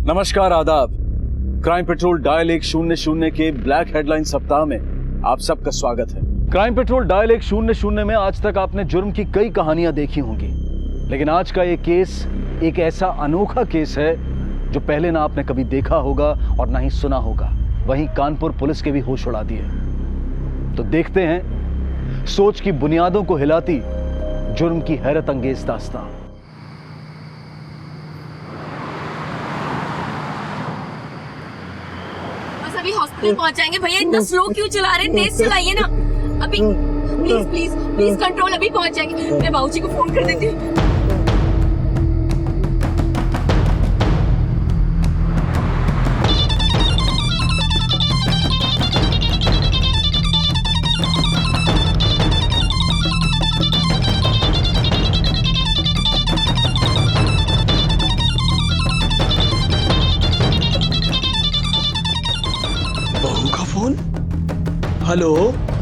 नमस्कार, आदाब। Crime petrol dial 100 के ब्लैक हेडलाइन सप्ताह में आप सबका स्वागत है। क्राइम पेट्रोल डायल 100 में आज तक आपने जुर्म की कई कहानियां देखी होंगी, लेकिन आज का ये केस एक ऐसा अनोखा केस है जो पहले ना आपने कभी देखा होगा और ना ही सुना होगा। वहीं कानपुर पुलिस के भी होश उड़ा दिए। तो देखते हैं सोच की बुनियादों को हिलाती जुर्म की हैरत अंगेज दास्तां। अभी हॉस्पिटल पहुंच जाएंगे। भैया इतना स्लो क्यों चला रहे हैं? तेज चलाइए ना। अभी प्लीज प्लीज प्लीज कंट्रोल। अभी पहुंच जाएंगे। मैं बाबूजी को फोन कर देती हूँ। हेलो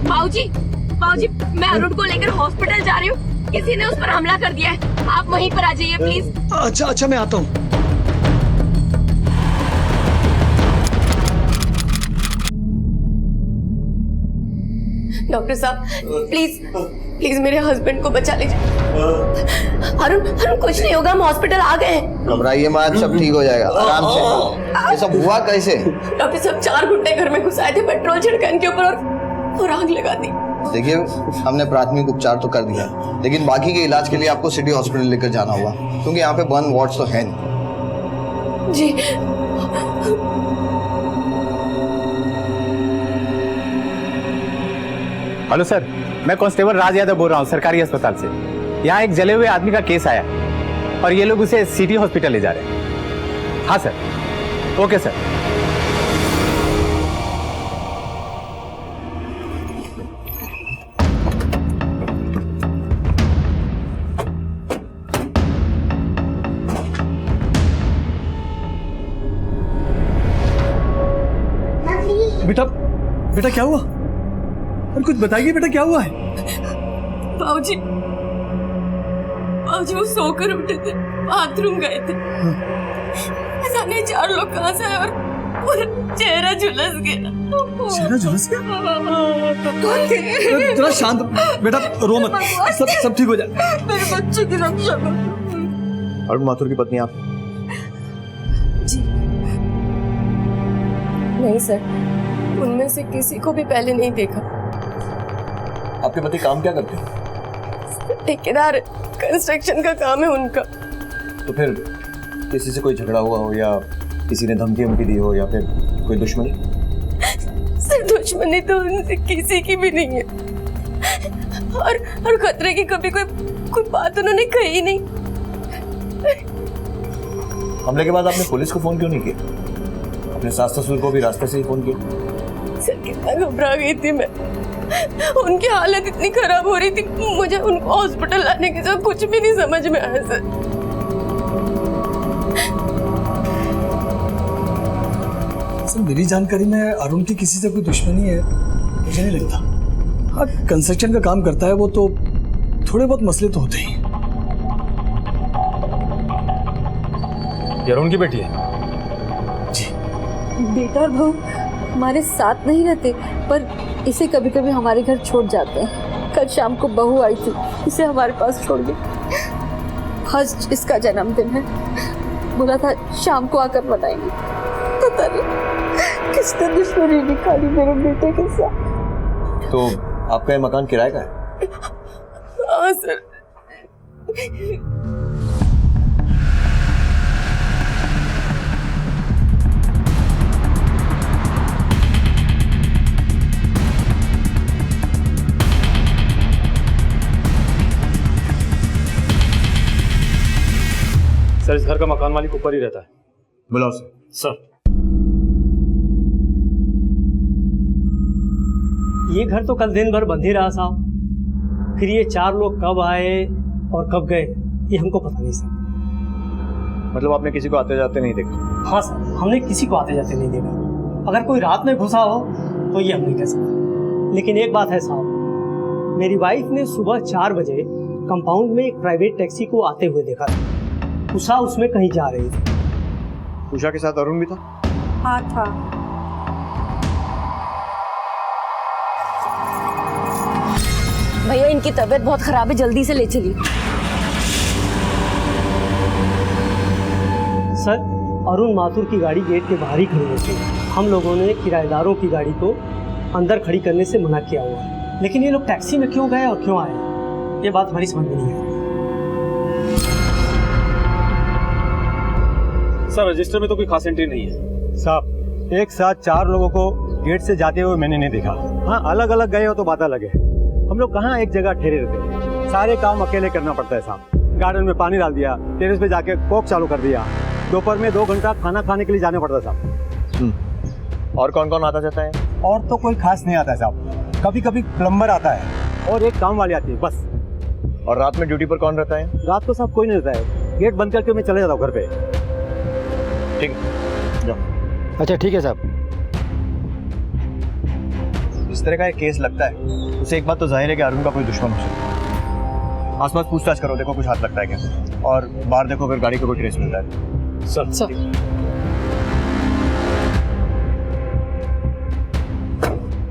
बाबूजी, बाबूजी मैं अरुण को लेकर हॉस्पिटल जा रही हूँ। किसी ने उस पर हमला कर दिया है। आप वहीं पर आ जाइए प्लीज। अच्छा मैं आता हूँ। डॉक्टर साहब प्लीज मेरे हस्बैंड को बचा लीजिए। अरुण कुछ नहीं होगा, हम हॉस्पिटल आ गए हैं। घबराइए मत, सब ठीक हो जाएगा, आराम से। ये सब हुआ कैसे? डॉक्टर साहब 4 गुंडे घर में घुस आए थे, पेट्रोल छिड़का इनके ऊपर और आग लगा दी। देखिए, हमने प्राथमिक उपचार तो कर दिया, लेकिन बाकी के इलाज के लिए आपको सिटी हॉस्पिटल लेकर जाना होगा, क्योंकि यहाँ पे बर्न वार्ड्स तो है नहीं। जी हेलो सर, मैं कांस्टेबल राज यादव बोल रहा हूँ सरकारी अस्पताल से। यहाँ एक जले हुए आदमी का केस आया और ये लोग उसे सिटी हॉस्पिटल ले जा रहे हैं। हाँ सर, ओके सर। बेटा क्या हुआ? और कुछ बताइए बेटा, क्या हुआ है? बाबूजी वो सोकर उठे थे, बाथरूम गए थे। जाने 4 लोग कहां से आए और पूरा चेहरा झुलस गया। चेहरा झुलस गया? कौन थे? जरा शांत बेटा, रो मत, सब ठीक हो जाए। मेरे बच्चे की रक्षा करो। अरुण माथुर की पत्नी आप? जी नहीं सर, उनमें से किसी को भी पहले नहीं देखा। आपके पति काम क्या करते हैं? ठेकेदार, कंस्ट्रक्शन का काम है उनका। तो फिर किसी से कोई झगड़ा हुआ हो, या किसी ने धमकी दी हो, या फिर कोई दुश्मनी? सर दुश्मनी तो उनसे किसी की भी नहीं है, और खतरे की कभी कोई बात उन्होंने कही नहीं। हमले के बाद आपने पुलिस को फोन क्यों नहीं किया? अपने सास ससुर को भी रास्ते से ही फोन किया? सर कितना घबरा गई थी मैं। उनकी हालत इतनी खराब हो रही थी, मुझे उनको हॉस्पिटल लाने के साथ कुछ भी नहीं समझ में आया सर। सर मेरी जानकारी में अरुण की किसी से कोई दुश्मनी है मुझे नहीं लगता। हाँ, कंस्ट्रक्शन का काम करता है वो, तो थोड़े बहुत मसले तो होते ही। ये अरुण की बेटी है? जी। बेटा और बहू हमारे साथ नहीं रहते, पर इसे कभी कभी हमारे घर छोड़ जाते हैं। कल शाम को बहू आई थी, इसे हमारे पास छोड़ गई। आज इसका जन्मदिन है, बोला था शाम को आकर बताएंगे। पता नहीं किसने दुश्मनी निकाली मेरे बेटे के साथ। तो आपका ये मकान किराए का है? हाँ सर। सर इस घर का मकान मालिक ऊपर ही रहता है। बुलाओ सर ये घर तो कल दिन भर बंद ही रहा साहब। फिर ये 4 लोग कब आए और कब गए ये हमको पता नहीं सर। मतलब आपने किसी को आते जाते नहीं देखा? हाँ सर, हमने किसी को आते जाते नहीं देखा। अगर कोई रात में घुसा हो तो ये हम नहीं कह सकते, लेकिन एक बात है साहब, मेरी वाइफ ने सुबह 4 बजे कंपाउंड में एक प्राइवेट टैक्सी को आते हुए देखा था। उषा उसमें कहीं जा रही थी। उषा के साथ अरुण भी था? हाँ था। भैया इनकी तबीयत बहुत खराब है, जल्दी से ले चलिए। सर, अरुण माथुर की गाड़ी गेट के बाहर ही खड़ी होती है। हम लोगों ने किराएदारों की गाड़ी को अंदर खड़ी करने से मना किया हुआ है, लेकिन ये लोग टैक्सी में क्यों गए और क्यों आए, ये बात हमारी समझ में नहीं आई। सर रजिस्टर में तो कोई खास एंट्री नहीं है। साहब, एक साथ 4 लोगों को गेट से जाते हुए मैंने नहीं देखा। हाँ, अलग अलग गए हो तो बात अलग है। हम लोग कहाँ एक जगह ठहरे रहते हैं, सारे काम अकेले करना पड़ता है साहब। गार्डन में पानी डाल दिया, टेरेस पे जाके कोक चालू कर दिया, दोपहर में 2 घंटा खाना खाने के लिए जाना पड़ता साहब। और कौन कौन आता जाता है? और तो कोई खास नहीं आता है साहब, कभी कभी प्लम्बर आता है और एक काम वाली आती है बस। और रात में ड्यूटी पर कौन रहता है? रात को साहब कोई नहीं रहता है, गेट बंद करके मैं चले जाता हूँ घर पे। ठीक है, जाओ। अच्छा ठीक है साहब। इस तरह का एक केस लगता है, उसे एक बात तो जाहिर है कि अरुण का कोई दुश्मन हो सकता है। आसपास पूछताछ करो, देखो कुछ हाथ लगता है क्या, और बाहर देखो अगर गाड़ी को कोई ट्रेस मिलता है। सर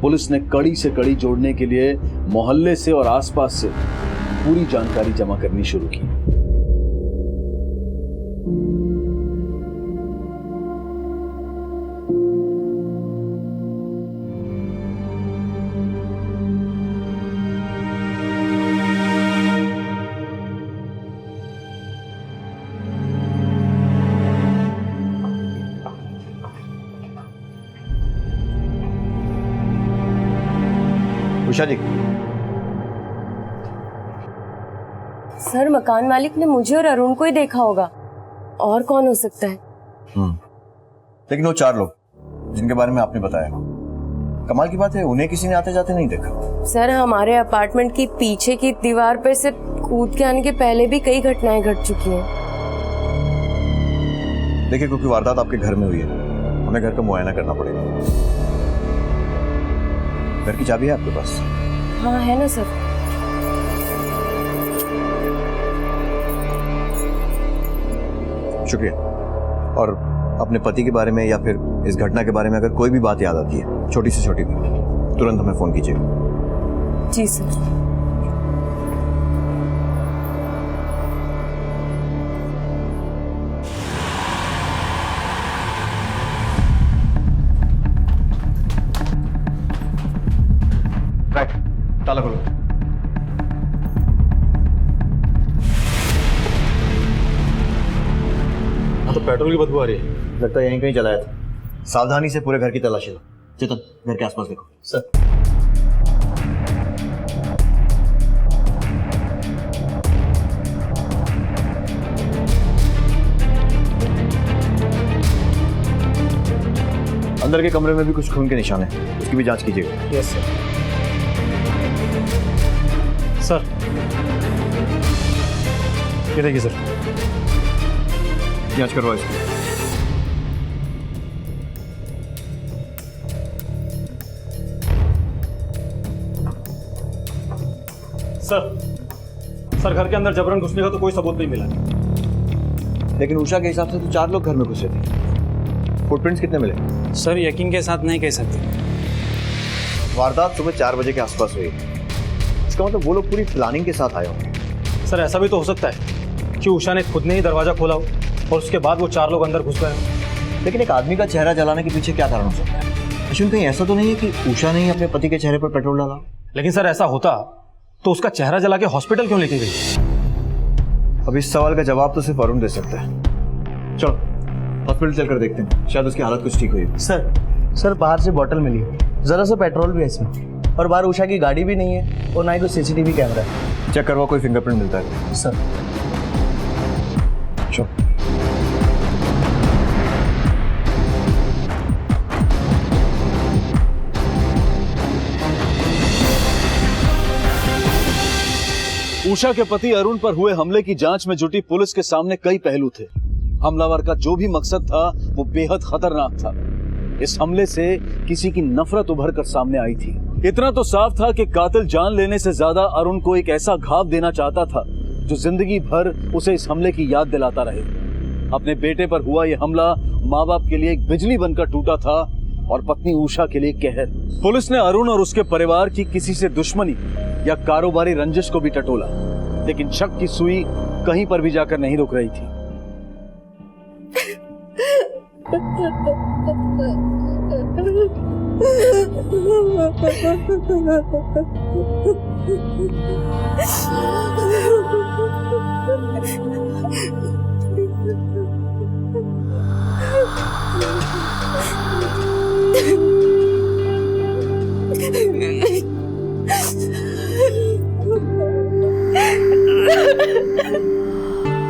पुलिस ने कड़ी से कड़ी जोड़ने के लिए मोहल्ले से और आसपास से पूरी जानकारी जमा करनी शुरू की। उषा जी, सर मकान मालिक ने मुझे और अरुण को ही देखा होगा, और कौन हो सकता है? लेकिन वो 4 लोग जिनके बारे में आपने बताया, कमाल की बात है उन्हें किसी ने आते जाते नहीं देखा। सर हमारे अपार्टमेंट की पीछे की दीवार पर से कूद के आने के पहले भी कई घटनाएं घट चुकी हैं। देखिए, क्योंकि वारदात आपके घर में हुई है, हमें घर का मुआयना करना पड़ेगा। घर की चाबी है आपके पास? हाँ है ना सर। शुक्रिया। और अपने पति के बारे में या फिर इस घटना के बारे में अगर कोई भी बात याद आती है, छोटी से छोटी भी, तुरंत हमें फोन कीजिएगा। जी सर। राइट, ताला खोलो। तो पेट्रोल की बदबू आ रही है। लगता है यहीं कहीं जलाया था। सावधानी से पूरे घर की तलाशी लो। चेतन, घर के आसपास देखो। सर अंदर के कमरे में भी कुछ खून के निशान है, उसकी भी जांच कीजिएगा। Yes sir. सर ये देखिए सर, जांच करवाओ इसकी। सर घर के अंदर जबरन घुसने का तो कोई सबूत नहीं मिला। लेकिन उषा के हिसाब से तो 4 लोग घर में घुसे थे। फुटप्रिंट्स कितने मिले? सर यकीन के साथ नहीं कह सकते। वारदात सुबह 4 बजे के आसपास हुई, इसका मतलब वो लोग पूरी प्लानिंग के साथ आए होंगे। सर ऐसा भी तो हो सकता है कि उषा ने खुद ने ही दरवाजा खोला हो और उसके बाद वो 4 लोग अंदर घुस गए हो। लेकिन एक आदमी का चेहरा जलाने के पीछे क्या कारण हो सकता है? अश्विन, कहीं ऐसा तो नहीं है कि उषा ने ही अपने पति के चेहरे पर पेट्रोल डाला? लेकिन सर ऐसा होता तो उसका चेहरा जला के हॉस्पिटल क्यों लेके गई? अब इस सवाल का जवाब तो सिर्फ अरुण दे सकता है। चलो हॉस्पिटल चलकर देखते हैं, शायद उसकी हालत कुछ ठीक हुई। सर बाहर से बोतल मिली, जरा सा पेट्रोल भी है इसमें, और बाहर उषा की गाड़ी भी नहीं है और ना ही कोई सीसीटीवी कैमरा है। चेक करवा, कोई फिंगरप्रिंट मिलता है? सर चलो। उषा के पति अरुण पर हुए हमले की जांच में जुटी पुलिस के सामने कई पहलू थे। हमलावर का जो भी मकसद था वो बेहद खतरनाक था। इस हमले से किसी की नफरत उभर कर सामने आई थी। इतना तो साफ था कि कातिल जान लेने से ज्यादा अरुण को एक ऐसा घाव देना चाहता था जो जिंदगी भर उसे इस हमले की याद दिलाता रहे। अपने बेटे पर हुआ ये हमला माँ बाप के लिए एक बिजली बनकर टूटा था और पत्नी उषा के लिए कहर। पुलिस ने अरुण और उसके परिवार की किसी से दुश्मनी या कारोबारी रंजिश को भी टटोला, लेकिन शक की सुई कहीं पर भी जाकर नहीं रुक रही थी।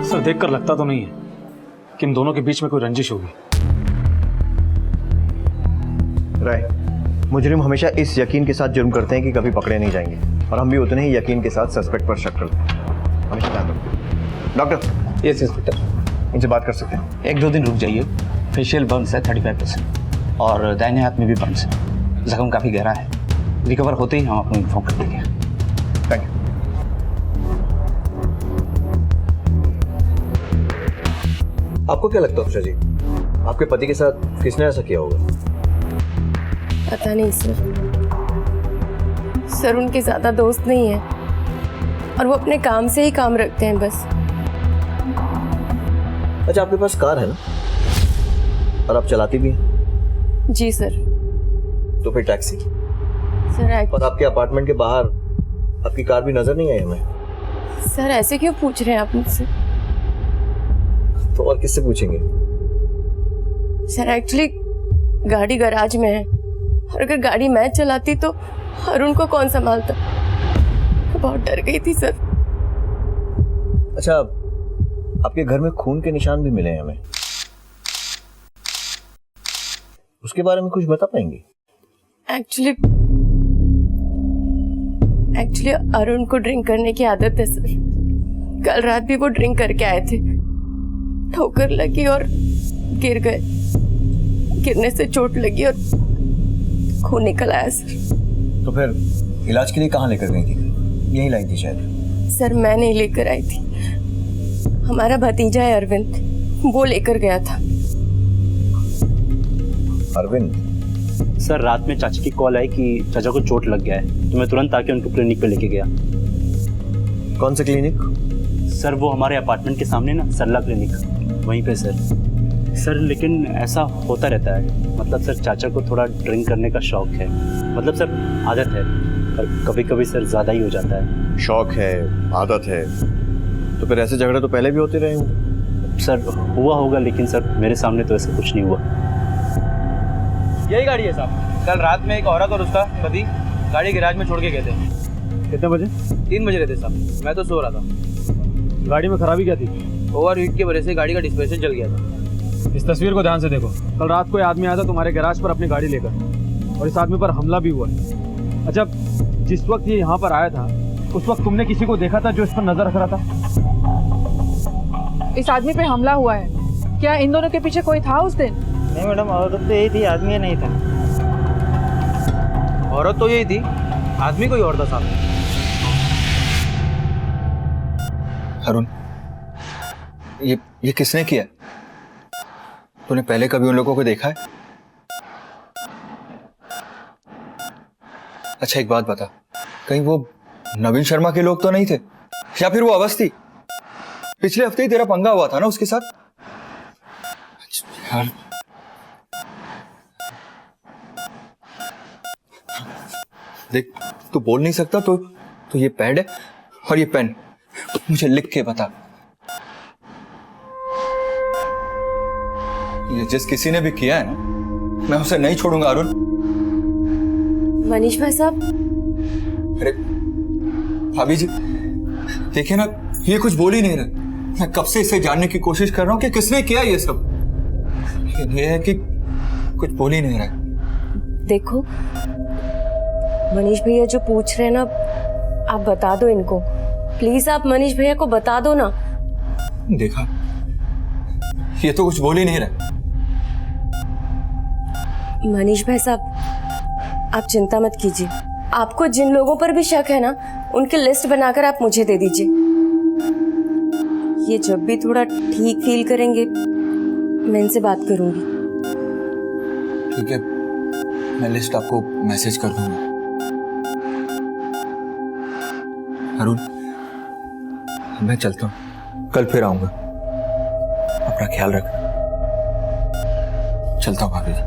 सर देखकर लगता तो नहीं है कि इन दोनों के बीच में कोई रंजिश होगी। राय, मुजरिम हमेशा इस यकीन के साथ जुर्म करते हैं कि कभी पकड़े नहीं जाएंगे, और हम भी उतने ही यकीन के साथ सस्पेक्ट पर शक करते हैं। हमेशा ध्यान रखो। डॉक्टर। Yes inspector. इनसे बात कर सकते हैं? 1-2 दिन रुक जाइए। फेशियल बर्न्स है 35% और दाहिने हाथ में भी बर्न्स है। जख्म काफ़ी गहरा है। रिकवर होते ही हम आपको इन्फॉर्म कर देंगे। Thank you. आपको क्या लगता है उषा जी, आपके पति के साथ किसने ऐसा किया होगा? पता नहीं सर उनके ज्यादा दोस्त नहीं है और वो अपने काम से ही काम रखते हैं बस। अच्छा, आपके पास कार है ना, और आप चलाती भी हैं? जी सर। तो फिर टैक्सी? सर और आपके अपार्टमेंट के बाहर आपकी कार भी नजर नहीं आई हमें। सर ऐसे क्यों पूछ रहे हैं आप मुझसे? तो और किससे पूछेंगे? सर एक्चुअली गाड़ी गैराज में है और अगर गाड़ी मैं चलाती तो अरुण को कौन संभालता। बहुत डर गई थी सर। अच्छा, आपके घर में खून के निशान भी मिले हैं हमें, उसके बारे में कुछ बता पाएंगे? एक्चुअली अरुण को ड्रिंक करने की आदत है सर। कल रात भी वो ड्रिंक करके आए थे, ठोकर लगी और गिर गए। गिरने से चोट लगी और खून निकल आया सर। तो फिर इलाज के लिए कहाँ लेकर गई थी? यहीं लाई थी शायद। सर मैं नहीं लेकर आई थी, हमारा भतीजा है अरविंद, वो लेकर गया था। अरविंद? सर रात में चाचा की कॉल आई कि चाचा को चोट लग गया है, तो मैं तुरंत आके उनको क्लिनिक पे लेके गया। कौन सा क्लिनिक? सर वो हमारे अपार्टमेंट के सामने ना, सरला क्लिनिक, वहीं पे सर लेकिन ऐसा होता रहता है। मतलब सर चाचा को थोड़ा ड्रिंक करने का शौक है, मतलब सर आदत है, पर कभी कभी सर ज़्यादा ही हो जाता है। शौक है, आदत है, तो फिर ऐसे झगड़े तो पहले भी होते रहे होंगे। सर हुआ होगा, लेकिन सर मेरे सामने तो ऐसा कुछ नहीं हुआ। यही गाड़ी है साहब। कल रात में एक औरत और उसका पति गाड़ी गैराज में छोड़ के गए थे। कितने बजे? 3 बज रहे थे साहब, मैं तो सो रहा था। गाड़ी में खराबी क्या थी? ओवरहीट की वजह से गाड़ी का डिस्पेंसर जल गया था। इस तस्वीर को ध्यान से देखो। कल रात को एक आदमी आया था तुम्हारे गैराज पर अपनी गाड़ी लेकर, और इस आदमी पर हमला भी हुआ है। अच्छा, जिस वक्त ये यहाँ पर आया था उस वक्त तुमने किसी को देखा था जो इस पर नजर रख रहा था? इस आदमी पे हमला हुआ है, क्या इन दोनों के पीछे कोई था उस दिन? नहीं मैडम, औरत तो यही थी, आदमी नहीं था। औरत तो यही थी, आदमी कोई और था साहब। अरुण, ये किसने किया? तूने पहले कभी उन लोगों को देखा है? अच्छा एक बात बता, कहीं वो नवीन शर्मा के लोग तो नहीं थे, या फिर वो अवस्थी? पिछले हफ्ते ही तेरा पंगा हुआ था ना उसके साथ? यार देख, तू बोल नहीं सकता तो ये पैड है और ये पेन, मुझे लिख के बता। ये जिस किसी ने भी किया है ना, मैं उसे नहीं छोड़ूंगा अरुण। मनीष भाई साहब। अरे भाभी जी, देखिए ना, ये कुछ बोल ही नहीं रहा। मैं कब से इसे जानने की कोशिश कर रहा हूँ कि किसने किया ये सब। ये है कि कुछ बोल ही नहीं रहा। देखो मनीष भैया जो पूछ रहे हैं ना, आप बता दो इनको प्लीज। आप मनीष भैया को बता दो ना। देखा, ये तो कुछ बोल ही नहीं रहा। मनीष भाई साहब, आप चिंता मत कीजिए। आपको जिन लोगों पर भी शक है ना, उनकी लिस्ट बनाकर आप मुझे दे दीजिए। ये जब भी थोड़ा ठीक फील करेंगे मैं इनसे बात करूंगी। ठीक है, मैं लिस्ट आपको मैसेज कर दूंगा। अरुण, मैं चलता हूँ, कल फिर आऊंगा। अपना ख्याल रखना। चलता हूँ भाभी जी।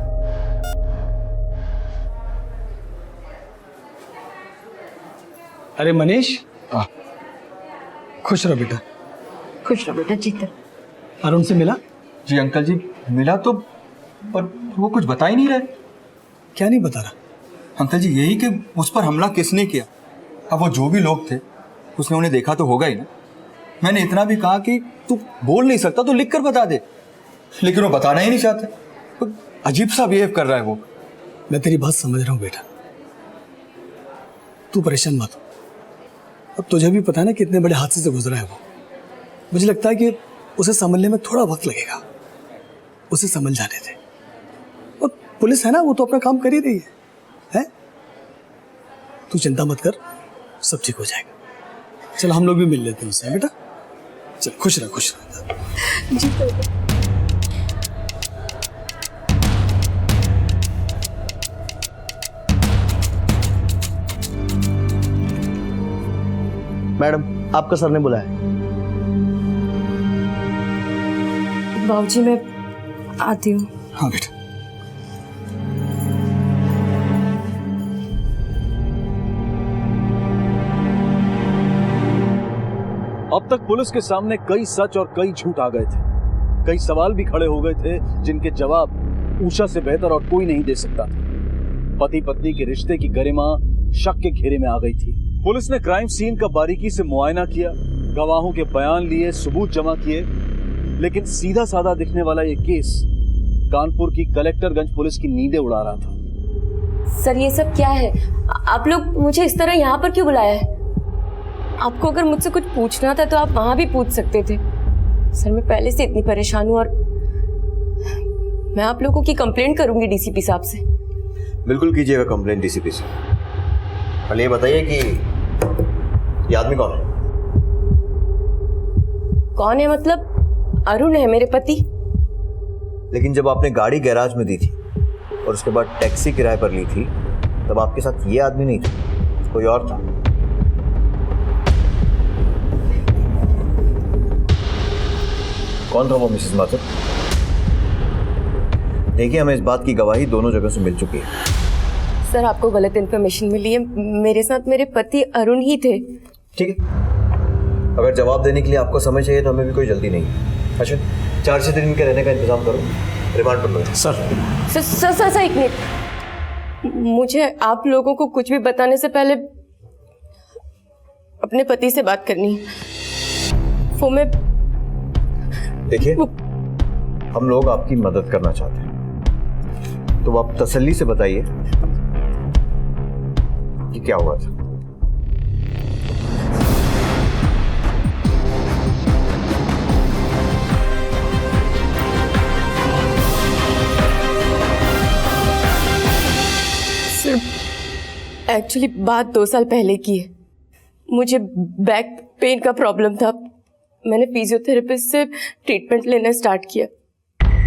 अरे मनीष, खुश रहो बेटा। खुश रहो बेटा। जीता अरुण से मिला? जी अंकल जी, मिला तो, पर वो कुछ बता ही नहीं रहे। क्या नहीं बता रहा? अंकल जी यही कि उस पर हमला किसने किया। अब वो जो भी लोग थे उसने उन्हें देखा तो होगा ही ना। मैंने इतना भी कहा कि तू बोल नहीं सकता तो लिख कर बता दे, लेकिन वो बताना ही नहीं चाहता। तो अजीब सा बिहेव कर रहा है वो। मैं तेरी बात समझ रहा हूँ बेटा, तू परेशान मत हो। अब तुझे भी पता है ना कितने बड़े हादसे से गुजरा है वो। मुझे लगता है कि उसे समझने में थोड़ा वक्त लगेगा। उसे समझ जाने दे। और पुलिस है ना, वो तो अपना काम कर ही रही है? तू चिंता मत कर, सब ठीक हो जाएगा। चल हम लोग भी मिल लेते हैं उससे बेटा। चल खुश रह, खुश रह। जी मैडम, आपका सर ने बुलाया। बाबूजी मैं आती हूँ। हाँ बेटा। अब तक पुलिस के सामने कई सच और कई झूठ आ गए थे। कई सवाल भी खड़े हो गए थे जिनके जवाब उषा से बेहतर और कोई नहीं दे सकता था। पति पत्नी के रिश्ते की गरिमा शक के घेरे में आ गई थी। पुलिस ने क्राइम सीन का बारीकी से मुआयना किया, गवाहों के बयान लिए, सबूत जमा किए, लेकिन सीधा साधा दिखने वाला ये केस कानपुर की कलेक्टरगंज पुलिस की नींदें उड़ा रहा था। सर ये सब क्या है? आप लोग मुझे इस तरह यहाँ पर क्यों बुलाया है? आपको अगर मुझसे कुछ पूछना था तो आप वहां भी पूछ सकते थे। सर मैं पहले से इतनी परेशान हूँ और मैं आप लोगों की कंप्लेंट करूंगी डीसीपी साहब से। बिल्कुल कीजिएगा कंप्लेंट डीसीपी से। पहले ये बताइए कि ये आदमी कौन है? कौन है मतलब? अरुण है मेरे पति। लेकिन जब आपने गाड़ी गैराज में दी थी और उसके बाद टैक्सी किराए पर ली थी, तब आपके साथ ये आदमी नहीं था, कोई और था। कौन था वो मिसेस माथुर? देखिए, हमें इस बात की गवाही दोनों जगह से मिल चुकी है। सर आपको गलत इन्फॉर्मेशन मिली है। मेरे साथ मेरे पति अरुण ही थे। ठीक है, अगर जवाब देने के लिए आपको समय चाहिए तो हमें भी कोई जल्दी नहीं है। अच्छा, 4 से 3 दिन के रहने का इंतजाम करो, रिमांड पर लो। सर एक मिनट, मुझे आप लोगों को कुछ भी बताने से पहले अपने पति से बात करनी है। वो मैं देखिए, हम लोग आपकी मदद करना चाहते हैं, तो आप तसल्ली से बताइए कि क्या हुआ था। सर एक्चुअली बात 2 साल पहले की है। मुझे बैक पेन का प्रॉब्लम था। मैंने फिजियोथेरेपिस्ट से ट्रीटमेंट लेना स्टार्ट किया,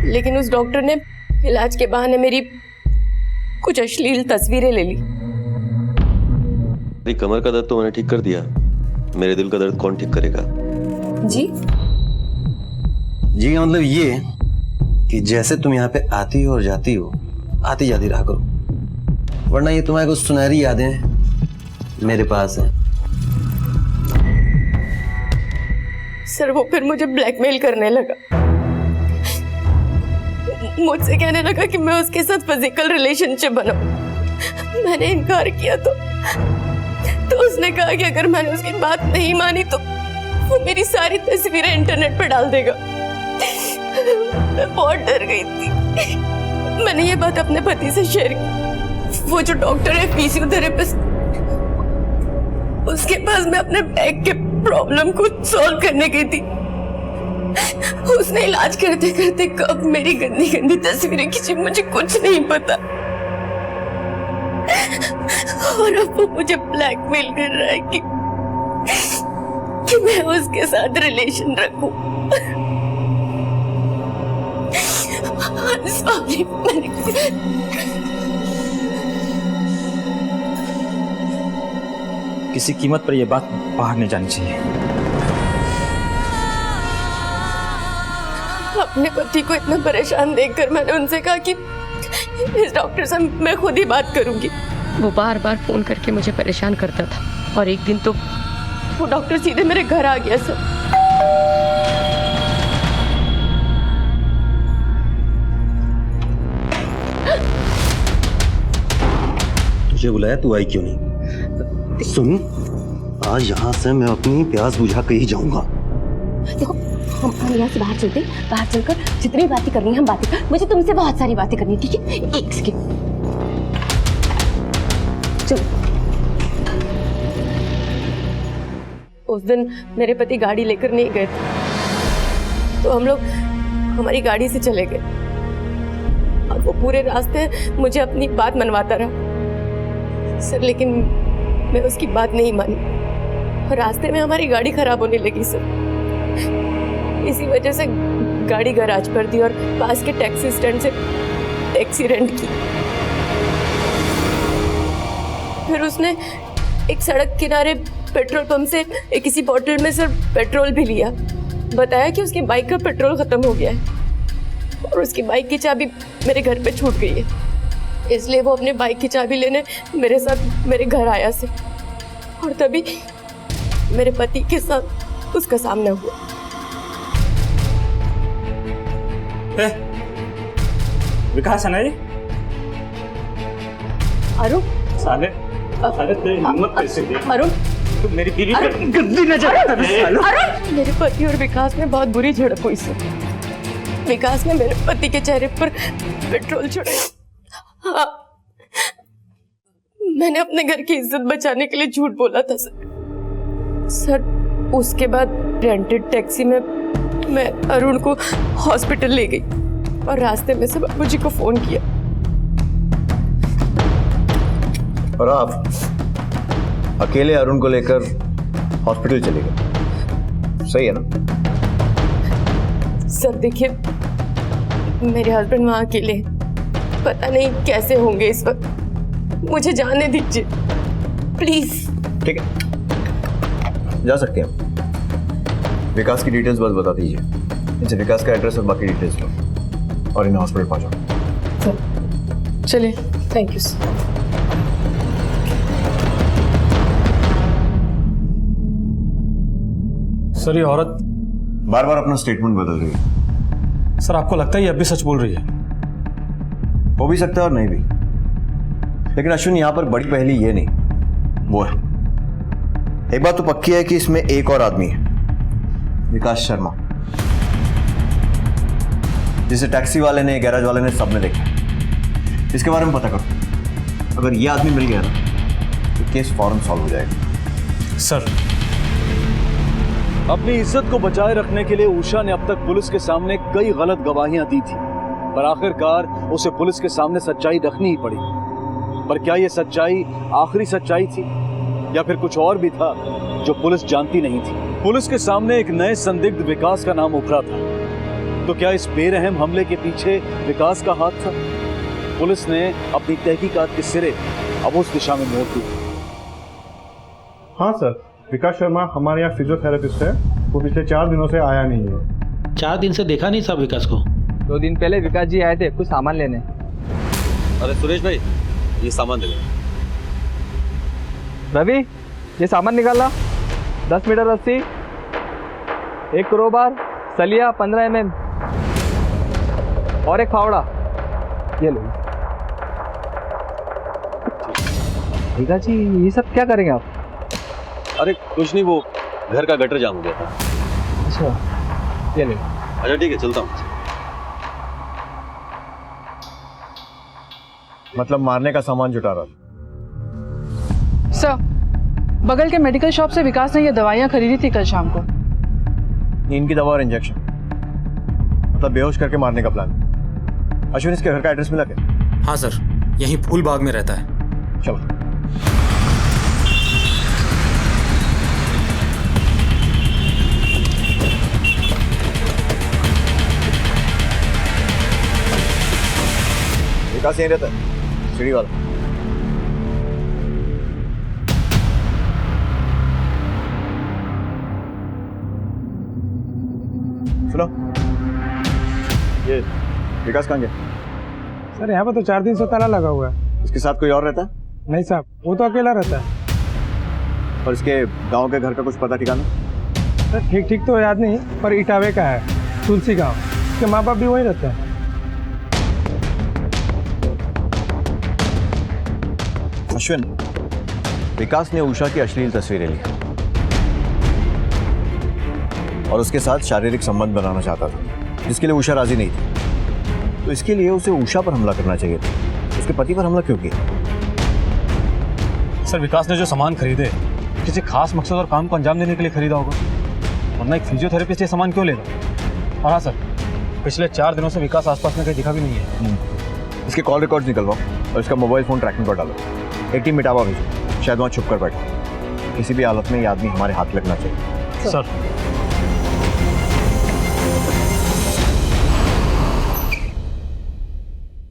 लेकिन उस डॉक्टर ने इलाज के बहाने मेरी कुछ अश्लील तस्वीरें ले ली। मेरी कमर का दर्द तो मैंने ठीक कर दिया, मेरे दिल का दर्द कौन ठीक करेगा? जी का मतलब ये कि जैसे तुम यहाँ पे आती हो और जाती हो, आती जाती रहा करो, वरना ये तुम्हारी कुछ सुनहरी यादें मेरे पास हैं। सर वो फिर मुझे ब्लैकमेल करने लगा। मुझसे कहने लगा कि मैं उसके साथ फिजिकल रिलेशनशिप बनाऊं। मैंने इनकार किया तो उसने कहा कि अगर मैंने उसकी बात नहीं मानी तो वो मेरी सारी तस्वीरें इंटरनेट पर डाल देगा। मैं बहुत डर गई थी। मैंने ये बात अपने पति से शेयर की। वो जो डॉक्टर है फिजियोथेरेपिस्ट, उसके पास मैं अपने बैक के प्रॉब्लम को सॉल्व करने गई थी। उसने इलाज करते करते कब मेरी गंदी गंदी तस्वीरें खींची मुझे कुछ नहीं पता। और अब वो मुझे ब्लैकमेल कर रहा है कि मैं उसके साथ रिलेशन रखूं। सॉरी। किसी कीमत पर यह बात बाहर नहीं जानी चाहिए। अपने पति को इतना परेशान देखकर मैंने उनसे कहा कि इस डॉक्टर से मैं खुद ही बात करूंगी। वो बार बार फोन करके मुझे परेशान करता था और एक दिन तो वो डॉक्टर सीधे मेरे घर आ गया सर। तुझे बुलाया, तू आई क्यों नहीं? सुन, आज यहाँ से मैं अपनी प्यास बुझा के ही जाऊंगा। देखो, हम यहाँ से बाहर चलते, बाहर चलकर जितनी बातें करनी है हम बातें कर। मुझे तुमसे बहुत सारी बातें करनी है, ठीक है? एक सेकेंड, चलो। उस दिन मेरे पति गाड़ी लेकर नहीं गए थे, तो हम लोग हमारी गाड़ी से चले गए और वो पूरे रास्ते मुझे अपनी बात मनवाता रहा सर, लेकिन मैं उसकी बात नहीं मानी और रास्ते में हमारी गाड़ी खराब होने लगी सर। इसी वजह से गाड़ी गैराज पर दी और पास के टैक्सी स्टैंड से टैक्सी रेंट की। फिर उसने एक सड़क किनारे पेट्रोल पंप से किसी बोतल में सर पेट्रोल भी लिया। बताया कि उसकी बाइक का पेट्रोल खत्म हो गया है और उसकी बाइक की चाबी मेरे घर पे छूट गई है, इसलिए वो अपने बाइक की चाबी लेने मेरे साथ मेरे घर आया से, और तभी मेरे पति के साथ उसका सामना हुआ। विकास है ना ये? अरुण, साले तेरी हिम्मत कैसे दी? अरुण, तू मेरी बीवी पर गंदी नजर आता है सालो। मेरे पति और विकास में बहुत बुरी झड़प हुई सर। विकास ने मेरे पति के चेहरे पर पेट्रोल छोड़ा। हाँ, मैंने अपने घर की इज्जत बचाने के लिए झूठ बोला था सर। उसके बाद रेंटेड टैक्सी में मैं अरुण को हॉस्पिटल ले गई और रास्ते में से बाबू जी को फोन किया। और आप अकेले अरुण को लेकर हॉस्पिटल चले गए, सही है ना? सर देखिए, मेरे हस्बैंड वहाँ अकेले हैं, पता नहीं कैसे होंगे इस वक्त, मुझे जाने दीजिए प्लीज। ठीक है, जा सकते हैं। विकास की डिटेल्स बस बता दीजिए, इनसे विकास का एड्रेस और बाकी डिटेल्स लो और इन्हें हॉस्पिटल पहुंचाओ। चलिए, थैंक यू सर। सर ये औरत बार बार अपना स्टेटमेंट बदल रही है। सर आपको लगता है ये अब भी सच बोल रही है? हो भी सकता है और नहीं भी, लेकिन अश्विन यहाँ पर बड़ी पहेली ये नहीं, वो है। एक बात तो पक्की है कि इसमें एक और आदमी है, विकास शर्मा, जिसे टैक्सी वाले ने, गैराज वाले ने, सबने देखा। इसके बारे में पता करो। अगर ये आदमी मिल गया ना तो केस फौरन सॉल्व हो जाएगा। सर, अपनी इज्जत को बचाए रखने के लिए उषा ने अब तक पुलिस के सामने कई गलत गवाहियां दी थी, पर आखिरकार उसे पुलिस के सामने सच्चाई रखनी ही पड़ी। पर क्या यह सच्चाई आखिरी सच्चाई थी या फिर कुछ और भी था जो पुलिस जानती नहीं थी? पुलिस के सामने एक नए संदिग्ध विकास का नाम उभरा था, तो क्या इस बेरहम हमले के पीछे विकास का हाथ था? पुलिस ने अपनी तहकीकात के सिरे अब उस दिशा में मोड़ दी। हाँ सर, विकास शर्मा हमारे यहाँ फिजियोथेरेपिस्ट है, वो पिछले 4 दिनों से आया नहीं है। 4 दिन से देखा नहीं साहब विकास को। 2 दिन पहले विकास जी आए थे कुछ सामान लेने। अरे सुरेश भाई, ये सामान दे दो। रवि, ये सामान निकाला। 10 मीटर रस्सी, 1 क्रोबार, सलिया 15 mm और एक फावड़ा। ये लो। विकास जी, ये सब क्या करेंगे आप? अरे कुछ नहीं, वो घर का गटर जाम हो गया था। अच्छा, ये ले। अच्छा ठीक है, चलता हूँ। मतलब मारने का सामान जुटा रहा था। सर, बगल के मेडिकल शॉप से विकास ने ये दवाइयाँ खरीदी थी कल शाम को। नींद की दवा और इंजेक्शन, मतलब बेहोश करके मारने का प्लान। अश्विन, इसके घर का एड्रेस मिला क्या? हाँ सर, यहीं फूल बाग में रहता है। चलो। विकास यहीं रहता है, सीढ़ी वाला। सुनो, ये विकास कहाँ गया? सर यहाँ पर तो 4 दिन से ताला लगा हुआ है। इसके साथ कोई और रहता है? नहीं साहब, वो तो अकेला रहता है। और इसके गांव के घर का कुछ पता ठिकाना? सर ठीक ठीक तो याद नहीं, पर इटावे का है, तुलसी गांव। उसके माँ बाप भी वहीं रहते हैं। अश्विन, विकास ने उषा की अश्लील तस्वीरें ली और उसके साथ शारीरिक संबंध बनाना चाहता था, जिसके लिए उषा राजी नहीं थी। तो इसके लिए उसे उषा पर हमला करना चाहिए था। उसके पति पर हमला क्यों किया? सर विकास ने जो सामान खरीदे किसी खास मकसद और काम को अंजाम देने के लिए खरीदा होगा, वरना एक फिजियोथेरेपिस्ट ये सामान क्यों लेगा? और हाँ सर, पिछले 4 दिनों से विकास आसपास में कहीं दिखा भी नहीं है। इसके कॉल रिकॉर्ड्स निकलवाओ और इसका मोबाइल फोन ट्रैकिंग पर डालो। एक टीम मिटावा भेजो, शायद वहाँ छुप कर बैठे। किसी भी हालत में ये आदमी हमारे हाथ लगना चाहिए। सर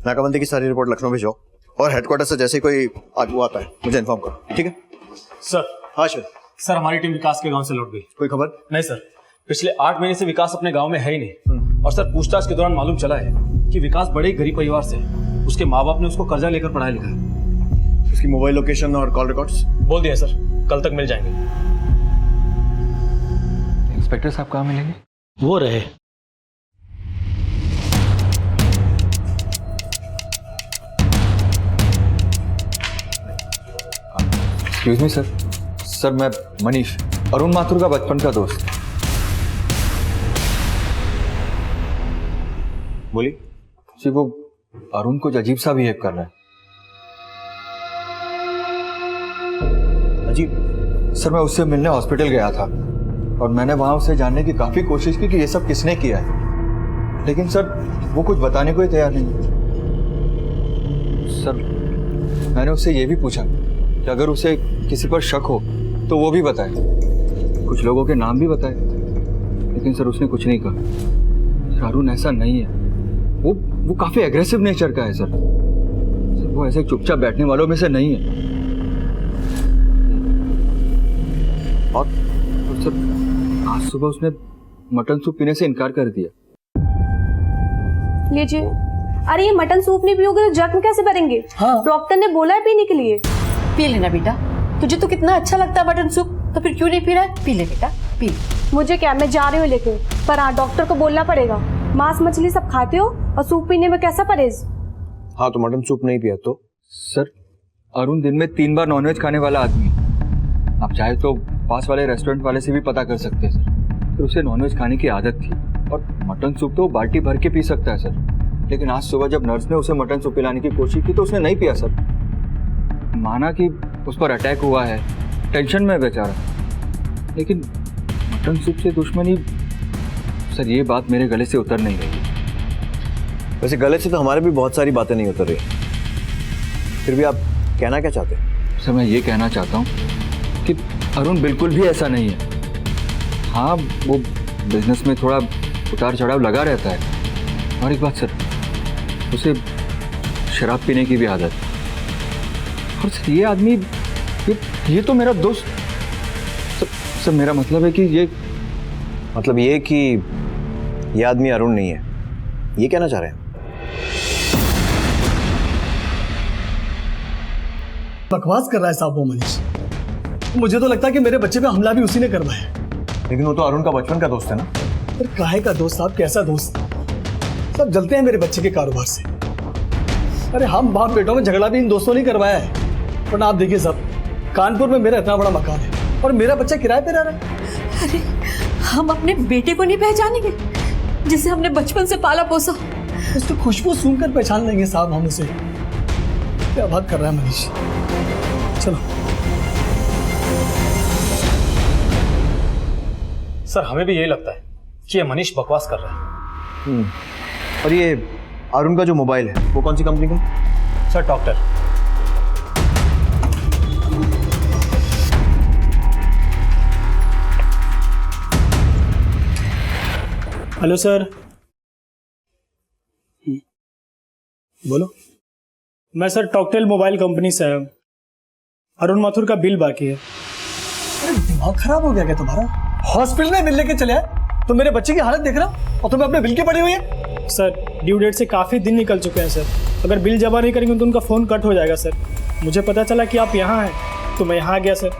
नाकाबंदी की सारी रिपोर्ट लखनऊ भेजो और हेडक्वार्टर से जैसे ही कोई आगू आता है मुझे इन्फॉर्म करो, ठीक है? सर। हाँ श्वेत। सर हमारी टीम विकास के गांव से लौट गई। कोई खबर? नहीं सर, पिछले 8 महीने से विकास अपने गांव में है ही नहीं। और सर पूछताछ के दौरान मालूम चला है कि विकास बड़े गरीब परिवार से, उसके माँ बाप ने उसको कर्जा लेकर पढ़ाया लिखा है। उसकी मोबाइल लोकेशन और कॉल रिकॉर्ड्स बोल दिया सर, कल तक मिल जाएंगे। इंस्पेक्टर साहब कहाँ मिलेंगे? वो रहे। Excuse me sir. सर मैं मनीष, अरुण माथुर का बचपन का दोस्त। बोलिए। जी वो अरुण कुछ अजीब सा बिहेव कर रहा है। अजीब? सर मैं उससे मिलने हॉस्पिटल गया था और मैंने वहां उससे जानने की काफी कोशिश की कि ये सब किसने किया है, लेकिन सर वो कुछ बताने को ही तैयार नहीं। सर मैंने उससे ये भी पूछा कि अगर उसे किसी पर शक हो तो वो भी बताए, कुछ लोगों के नाम भी बताए, लेकिन सर उसने कुछ नहीं कहा। सर अरुण ऐसा नहीं है, वो काफी एग्रेसिव नेचर का है सर। वो ऐसे चुपचाप बैठने वालों में से नहीं है। और सर आज सुबह उसने मटन सूप पीने से इनकार कर दिया। लीजिए। अरे ये मटन सूप नहीं पियोगे तो जख्म कैसे भरेंगे? हाँ। डॉक्टर ने बोला है पीने के लिए। पी लेना बेटा, तुझे तो कितना अच्छा लगता है मटन सूप, तो फिर क्यों नहीं पी रहा है? पी ले बेटा, पी। मुझे क्या, मैं जा रही हूँ लेके, पर हाँ डॉक्टर को बोलना पड़ेगा। मांस मछली सब खाते हो और सूप पीने में कैसा परहेज? हाँ तो मटन सूप नहीं पिया तो? सर अरुण दिन में 3 बार नॉनवेज खाने वाला आदमी है। आप चाहे तो पास वाले रेस्टोरेंट वाले से भी पता कर सकते हैं सर। तो उसे नॉनवेज खाने की आदत थी और मटन सूप तो बाल्टी भर के पी सकता है सर। लेकिन आज सुबह जब नर्स ने उसे मटन सूप पिलाने की कोशिश की तो उसने नहीं पिया सर। माना कि उस पर अटैक हुआ है, टेंशन में बेचारा, लेकिन मटन सूप से दुश्मनी, सर ये बात मेरे गले से उतर नहीं रही। वैसे गले से तो हमारे भी बहुत सारी बातें नहीं उतर रही, फिर भी आप कहना क्या चाहते हैं? सर मैं ये कहना चाहता हूँ कि अरुण बिल्कुल भी ऐसा नहीं है। हाँ वो बिजनेस में थोड़ा उतार चढ़ाव लगा रहता है, और एक बात सर, उसे शराब पीने की भी आदत है। और सर ये आदमी ये तो मेरा दोस्त सर मेरा मतलब है कि ये मतलब ये कि ये आदमी अरुण नहीं है, ये कहना चाह रहे हैं? बकवास कर रहा है साहब वो मनीष। मुझे तो लगता है कि मेरे बच्चे पे हमला भी उसी ने करवाया। लेकिन वो तो अरुण का बचपन का दोस्त है ना। पर काहे का दोस्त साहब, कैसा दोस्त? सब जलते हैं मेरे बच्चे के कारोबार से। अरे हम बाप बेटों में झगड़ा भी इन दोस्तों ने करवाया है। पर आप देखिए साहब, कानपुर में मेरा इतना बड़ा मकान है और मेरा बच्चा किराए पे रह रहा है। अरे हम अपने बेटे को नहीं पहचानेंगे जिसे हमने बचपन से पाला पोसा? उसकी खुशबू सूंघकर पहचान लेंगे साहब हम उसे। क्या बात कर रहा है मनीष। चलो सर हमें भी यही लगता है कि ये मनीष बकवास कर रहा है। और ये अरुण का जो मोबाइल है वो कौन सी कंपनी का? Sir doctor. Hello sir. बोलो। मैं सर टॉकटेल मोबाइल कंपनी से आया हूँ। अरुण माथुर का बिल बाकी है। अरे दिमाग खराब हो गया क्या तुम्हारा? हॉस्पिटल में बिल लेके चले आए तो मेरे बच्चे की हालत देख रहा हूँ और तुम्हें अपने बिल के पड़ी हुई है। सर ड्यू डेट से काफ़ी दिन निकल चुके हैं सर। अगर बिल जमा नहीं करेंगे तो उनका फ़ोन कट हो जाएगा सर। मुझे पता चला कि आप यहाँ हैं तो मैं यहाँ आ गया सर।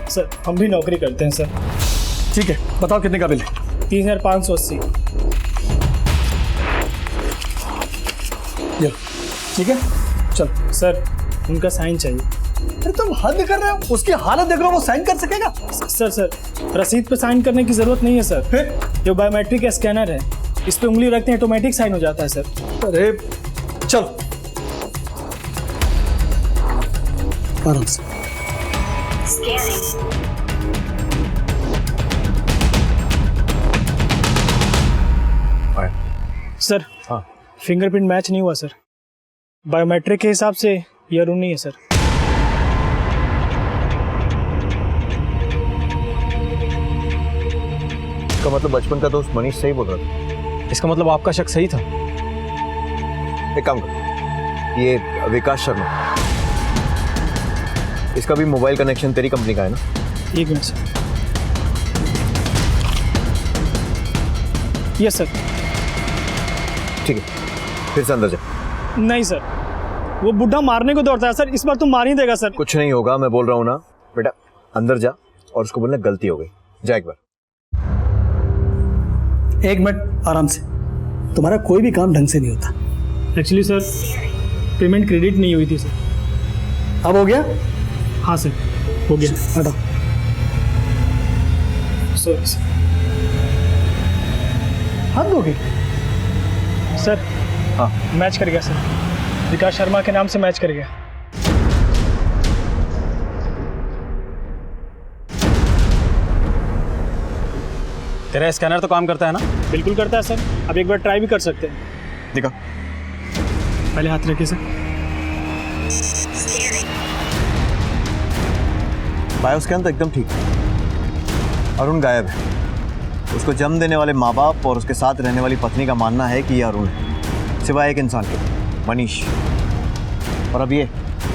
सर हम भी नौकरी करते हैं सर। ठीक है, बताओ कितने का बिल है? 3580। ठीक है चल। सर उनका साइन चाहिए। अरे तुम हद कर रहे हो, उसकी हालत देख रहे हो, वो साइन कर सकेगा? सर रसीद पे साइन करने की जरूरत नहीं है सर। फिर जो बायोमेट्रिक स्कैनर है इस पे उंगली रखते हैं ऑटोमेटिक साइन हो जाता है सर। अरे चल आराम से। सर हाँ फिंगरप्रिंट मैच नहीं हुआ सर। बायोमेट्रिक के हिसाब से ये अरुण नहीं है सर। इसका मतलब बचपन का दोस्त मनीष सही बोल रहा था। इसका मतलब आपका शक सही था। एक काम कर, ये विकास शर्मा, इसका भी मोबाइल कनेक्शन तेरी कंपनी का है ना? एक मिनट सर। Yes sir. ठीक है, फिर से अंदर जा। नहीं सर, वो बुढ़ा मारने को दौड़ता है सर। इस बार तो मार ही देगा सर। कुछ नहीं होगा, मैं बोल रहा हूँ ना बेटा, अंदर जा और उसको बोलना गलती हो गई। जा एक बार। एक मिनट आराम से। तुम्हारा कोई भी काम ढंग से नहीं होता। एक्चुअली सर पेमेंट क्रेडिट नहीं हुई थी सर। अब हो गया? हाँ सर हो गया। हटाओ। Sorry sir. हद हो गई सर। हाँ मैच कर गया सर। विकास शर्मा के नाम से मैच कर गया। तेरा स्कैनर तो काम करता है ना? बिल्कुल करता है सर। अब एक बार ट्राई भी कर सकते हैं। दिखा। पहले हाथ रखिए सर। बायोस्कैन तो एकदम ठीक है। अरुण गायब है। उसको जन्म देने वाले माँ बाप और उसके साथ रहने वाली पत्नी का मानना है कि यह अरुण है, सिवाय एक इंसान के, मनीष। और अब ये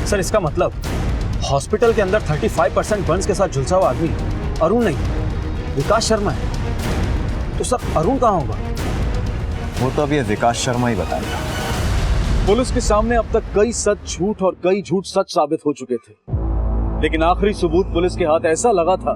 सर इसका मतलब हॉस्पिटल के अंदर 35% बर्न्स के साथ झुलसा हुआ आदमी अरुण नहीं विकास शर्मा है। तो सर अरुण कहाँ होगा? वो तो अब ये विकास शर्मा ही बताएगा। पुलिस के सामने अब तक कई सच झूठ और कई झूठ सच साबित हो चुके थे, लेकिन आखिरी सबूत पुलिस के हाथ ऐसा लगा था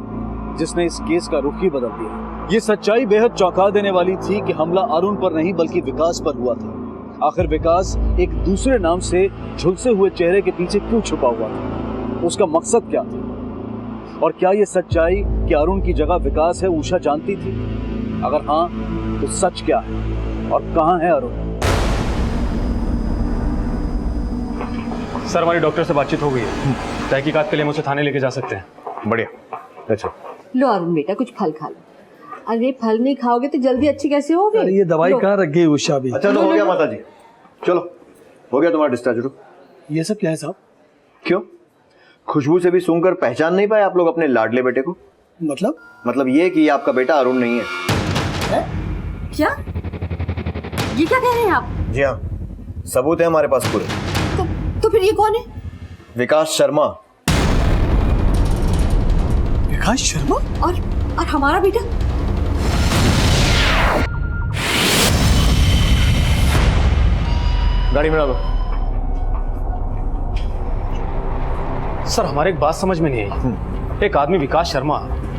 जिसने इस केस का रुख ही बदल दिया। ये सच्चाई बेहद चौंका देने वाली थी कि हमला अरुण पर नहीं बल्कि विकास पर हुआ था। आखिर विकास एक दूसरे नाम से झुलसे हुए चेहरे के पीछे क्यों छुपा हुआ था? उसका मकसद क्या था? और क्या ये सच्चाई कि अरुण की जगह विकास है उषा जानती थी? अगर हाँ तो सच क्या है और कहाँ है अरुण? सर हमारी डॉक्टर से बातचीत हो गई है। तहकीकात के लिए मुझे थाने लेके जा सकते हैं। बढ़िया। अच्छा लो अरुण बेटा कुछ फल खा लो। अरे फल नहीं खाओगे तो जल्दी अच्छी कैसे होगी? अरे ये दवाई कहाँ रख गई उषा भी? अच्छा तो हो गया माता जी, चलो हो गया तुम्हारा डिस्चार्ज। ये सब क्या है साहब? क्यों, खुशबू से भी सूंघकर पहचान नहीं पाए आप लोग अपने लाडले बेटे को? मतलब ये कि आपका बेटा अरुण नहीं है। क्या? ये क्या कह रहे हैं आप? जी हाँ, सबूत है हमारे पास पूरे। तो फिर ये कौन है? विकास शर्मा। विकास शर्मा? और हमारा बेटा? गाड़ी में डालो। सर हमारे एक बात समझ में नहीं आई। एक आदमी विकास शर्मा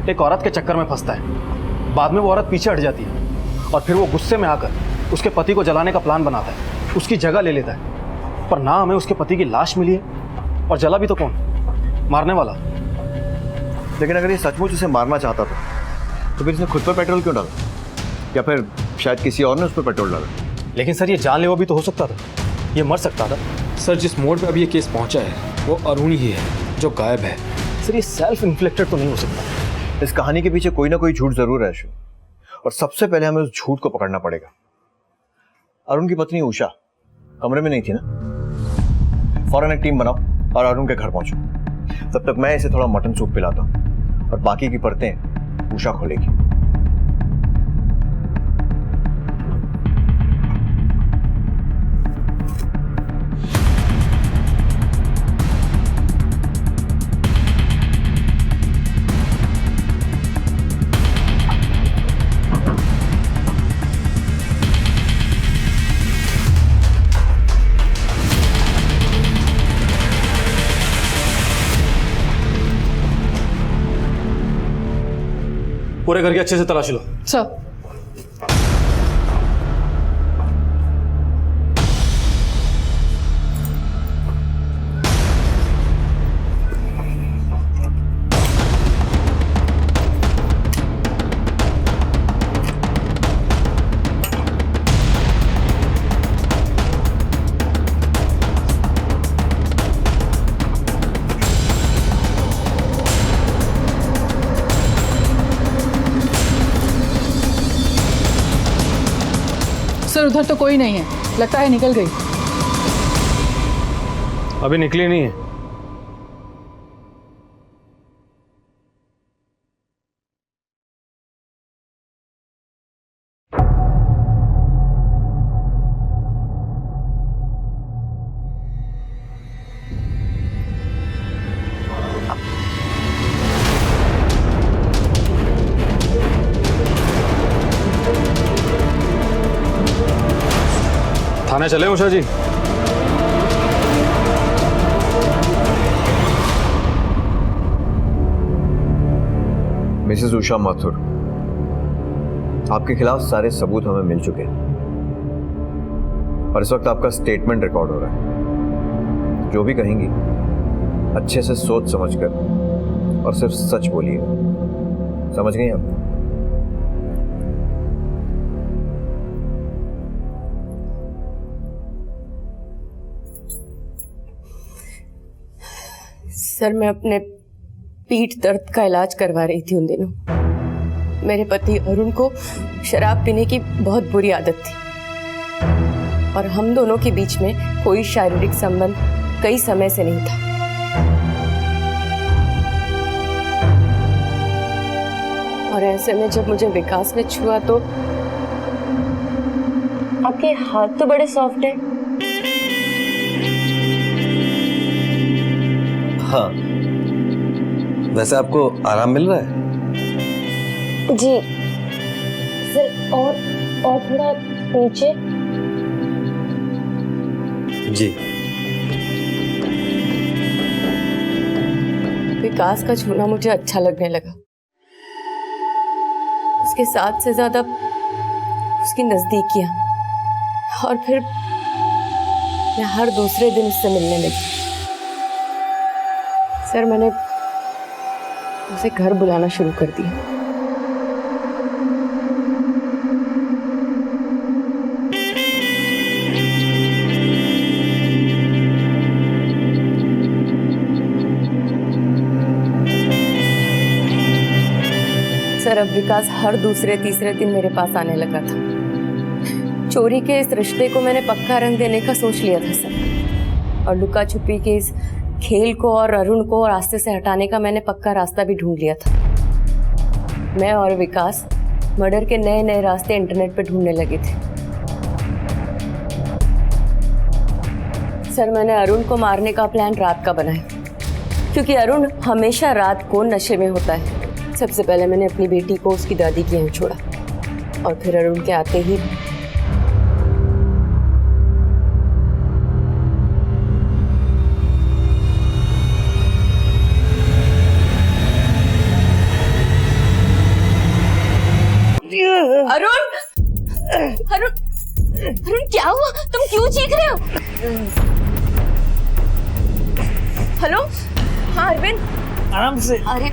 एक औरत के चक्कर में फंसता है, बाद में वो औरत पीछे हट जाती है और फिर वो गुस्से में आकर उसके पति को जलाने का प्लान बनाता है, उसकी जगह ले लेता है। पर ना हमें उसके पति की लाश मिली है और जला भी तो कौन? मारने वाला। लेकिन अगर ये सचमुच उसे मारना चाहता था तो फिर इसने खुद पर पेट्रोल क्यों डाला? या फिर शायद किसी और ने उस पर पेट्रोल डाला? लेकिन सर ये जानलेवा भी तो हो सकता था, ये मर सकता था। सर जिस मोड़ पे अभी ये केस पहुंचा है वो अरुण ही है जो गायब है। सर ये सेल्फ इन्फ्लिक्टेड तो नहीं हो सकता। इस कहानी के पीछे कोई ना कोई झूठ जरूर है अशु, और सबसे पहले हमें उस झूठ को पकड़ना पड़ेगा। अरुण की पत्नी उषा कमरे में नहीं थी ना? फौरन एक टीम बनाओ और अरुण के घर पहुंचो। तब तक मैं इसे थोड़ा मटन सूप पिलाता हूँ और बाकी की परतें उषा खोलेगी। पूरे घर की अच्छे से तलाशी लो। सर सर उधर तो कोई नहीं है, लगता है निकल गई। अभी निकली नहीं है। थाने चले उषा जी? मिसेस उषा माथुर, आपके खिलाफ सारे सबूत हमें मिल चुके हैं और इस वक्त आपका स्टेटमेंट रिकॉर्ड हो रहा है। जो भी कहेंगी अच्छे से सोच समझकर और सिर्फ सच बोलिएगा। समझ गई आप? सर मैं अपने पीठ दर्द का इलाज करवा रही थी उन दिनों। मेरे पति अरुण को शराब पीने की बहुत बुरी आदत थी और हम दोनों के बीच में कोई शारीरिक संबंध कई समय से नहीं था। और ऐसे में जब मुझे विकास ने छुआ तो आपके हाथ तो बड़े सॉफ्ट हैं। हाँ, वैसे आपको आराम मिल रहा है? जी सर, और थोड़ा नीचे। जी। विकास का छूना मुझे अच्छा लगने लगा। उसके साथ से ज्यादा उसकी नजदीकियां, और फिर मैं हर दूसरे दिन उससे मिलने लगी। सर मैंने उसे घर बुलाना शुरू कर दिया। सर अब विकास हर दूसरे तीसरे दिन मेरे पास आने लगा था। चोरी के इस रिश्ते को मैंने पक्का रंग देने का सोच लिया था सर, और लुका छुपी के इस खेल को और अरुण को रास्ते से हटाने का मैंने पक्का रास्ता भी ढूंढ लिया था। मैं और विकास मर्डर के नए नए रास्ते इंटरनेट पे ढूंढने लगे थे। सर मैंने अरुण को मारने का प्लान रात का बनाया, क्योंकि अरुण हमेशा रात को नशे में होता है। सबसे पहले मैंने अपनी बेटी को उसकी दादी के यहाँ छोड़ा, और फिर अरुण के आते ही अरुण अरुण अरुण क्या हुआ? तुम क्यों चीख रहे हो? हेलो, हाँ अरविंद, आराम से। अरे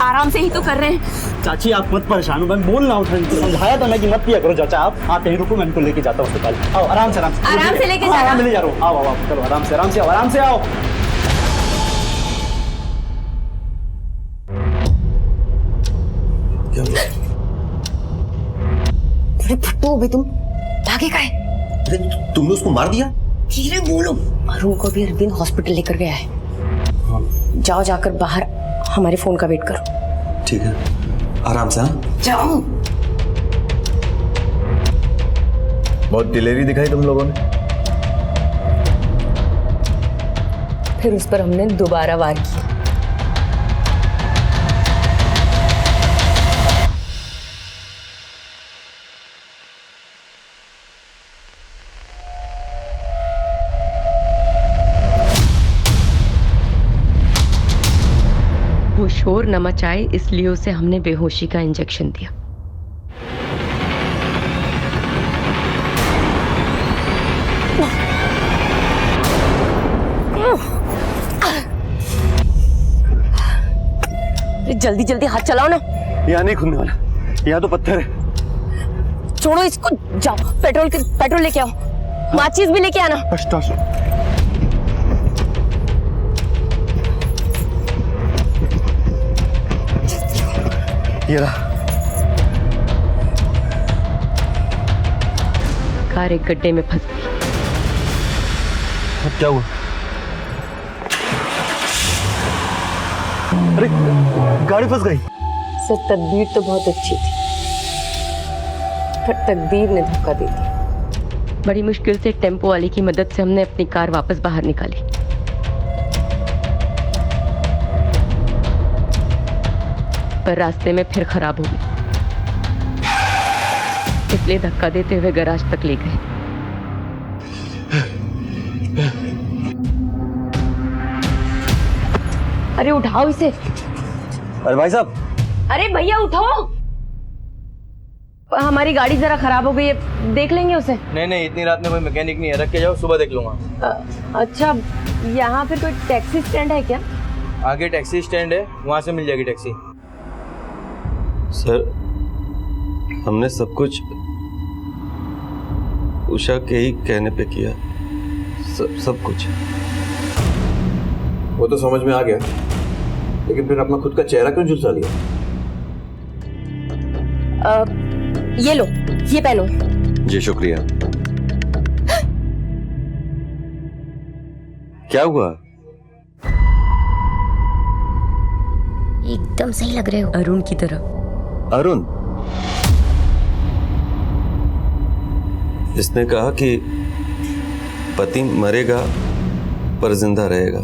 आराम से ही तो कर रहे हैं। चाची आप मत परेशान हो, मैं बोल रहा हूँ, समझाया था मैं कि मत पिया करो। चाचा आप कहीं रुको, मैं इनको लेके जाता हूँ अस्पताल। आओ आराम से आराम से लेके जाना। ले जा रहा हूँ। आओ आओ चलो, आराम से आओ, आराम से आओ। फट्टू हो गए तुम, भागे का है? तुमने उसको मार दिया? धीरे बोलो। अरुण को भी अरविंद हॉस्पिटल लेकर गया है। जाओ, जाकर बाहर हमारे फोन का वेट करो। ठीक है, आराम से। हाँ जाओ। बहुत दिलेरी दिखाई तुम लोगों ने। फिर उस पर हमने दोबारा वार किया। शोर न मचाए इसलिए उसे हमने बेहोशी का इंजेक्शन दिया। जल्दी जल्दी हाथ चलाओ ना। यहाँ नहीं खुलने वाला, यहाँ तो पत्थर है। छोड़ो इसको, जाओ पेट्रोल लेके आओ, माचिस भी लेके आना। ये रहा। कार एक गड्ढे में फंस गई। अब क्या हुआ? अरे गाड़ी फंस गई। सर तदबीर तो बहुत अच्छी थी, पर तकदीर ने धोखा दे दिया। बड़ी मुश्किल से टेम्पो वाले की मदद से हमने अपनी कार वापस बाहर निकाली, पर रास्ते में फिर खराब हो गई, इसलिए धक्का देते हुए गैराज तक ले गए। अरे उठाओ इसे। अरे भाई साहब। अरे भैया उठाओ, हमारी गाड़ी जरा खराब हो गई है, देख लेंगे उसे। नहीं, इतनी रात में कोई मैकेनिक नहीं है, रख के जाओ, सुबह देख लूंगा। अच्छा, यहाँ पे कोई टैक्सी स्टैंड है क्या? आगे टैक्सी स्टैंड है, वहाँ से मिल जाएगी टैक्सी। सर, हमने सब कुछ उषा के ही कहने पे किया, सब कुछ। वो तो समझ में आ गया, लेकिन फिर अपना खुद का चेहरा क्यों झुलसा लिया? ये लो, ये पहनो। जी शुक्रिया। क्या हुआ? एकदम सही लग रहे हो अरुण की तरह। अरुण? इसने कहा कि पति मरेगा पर जिंदा रहेगा।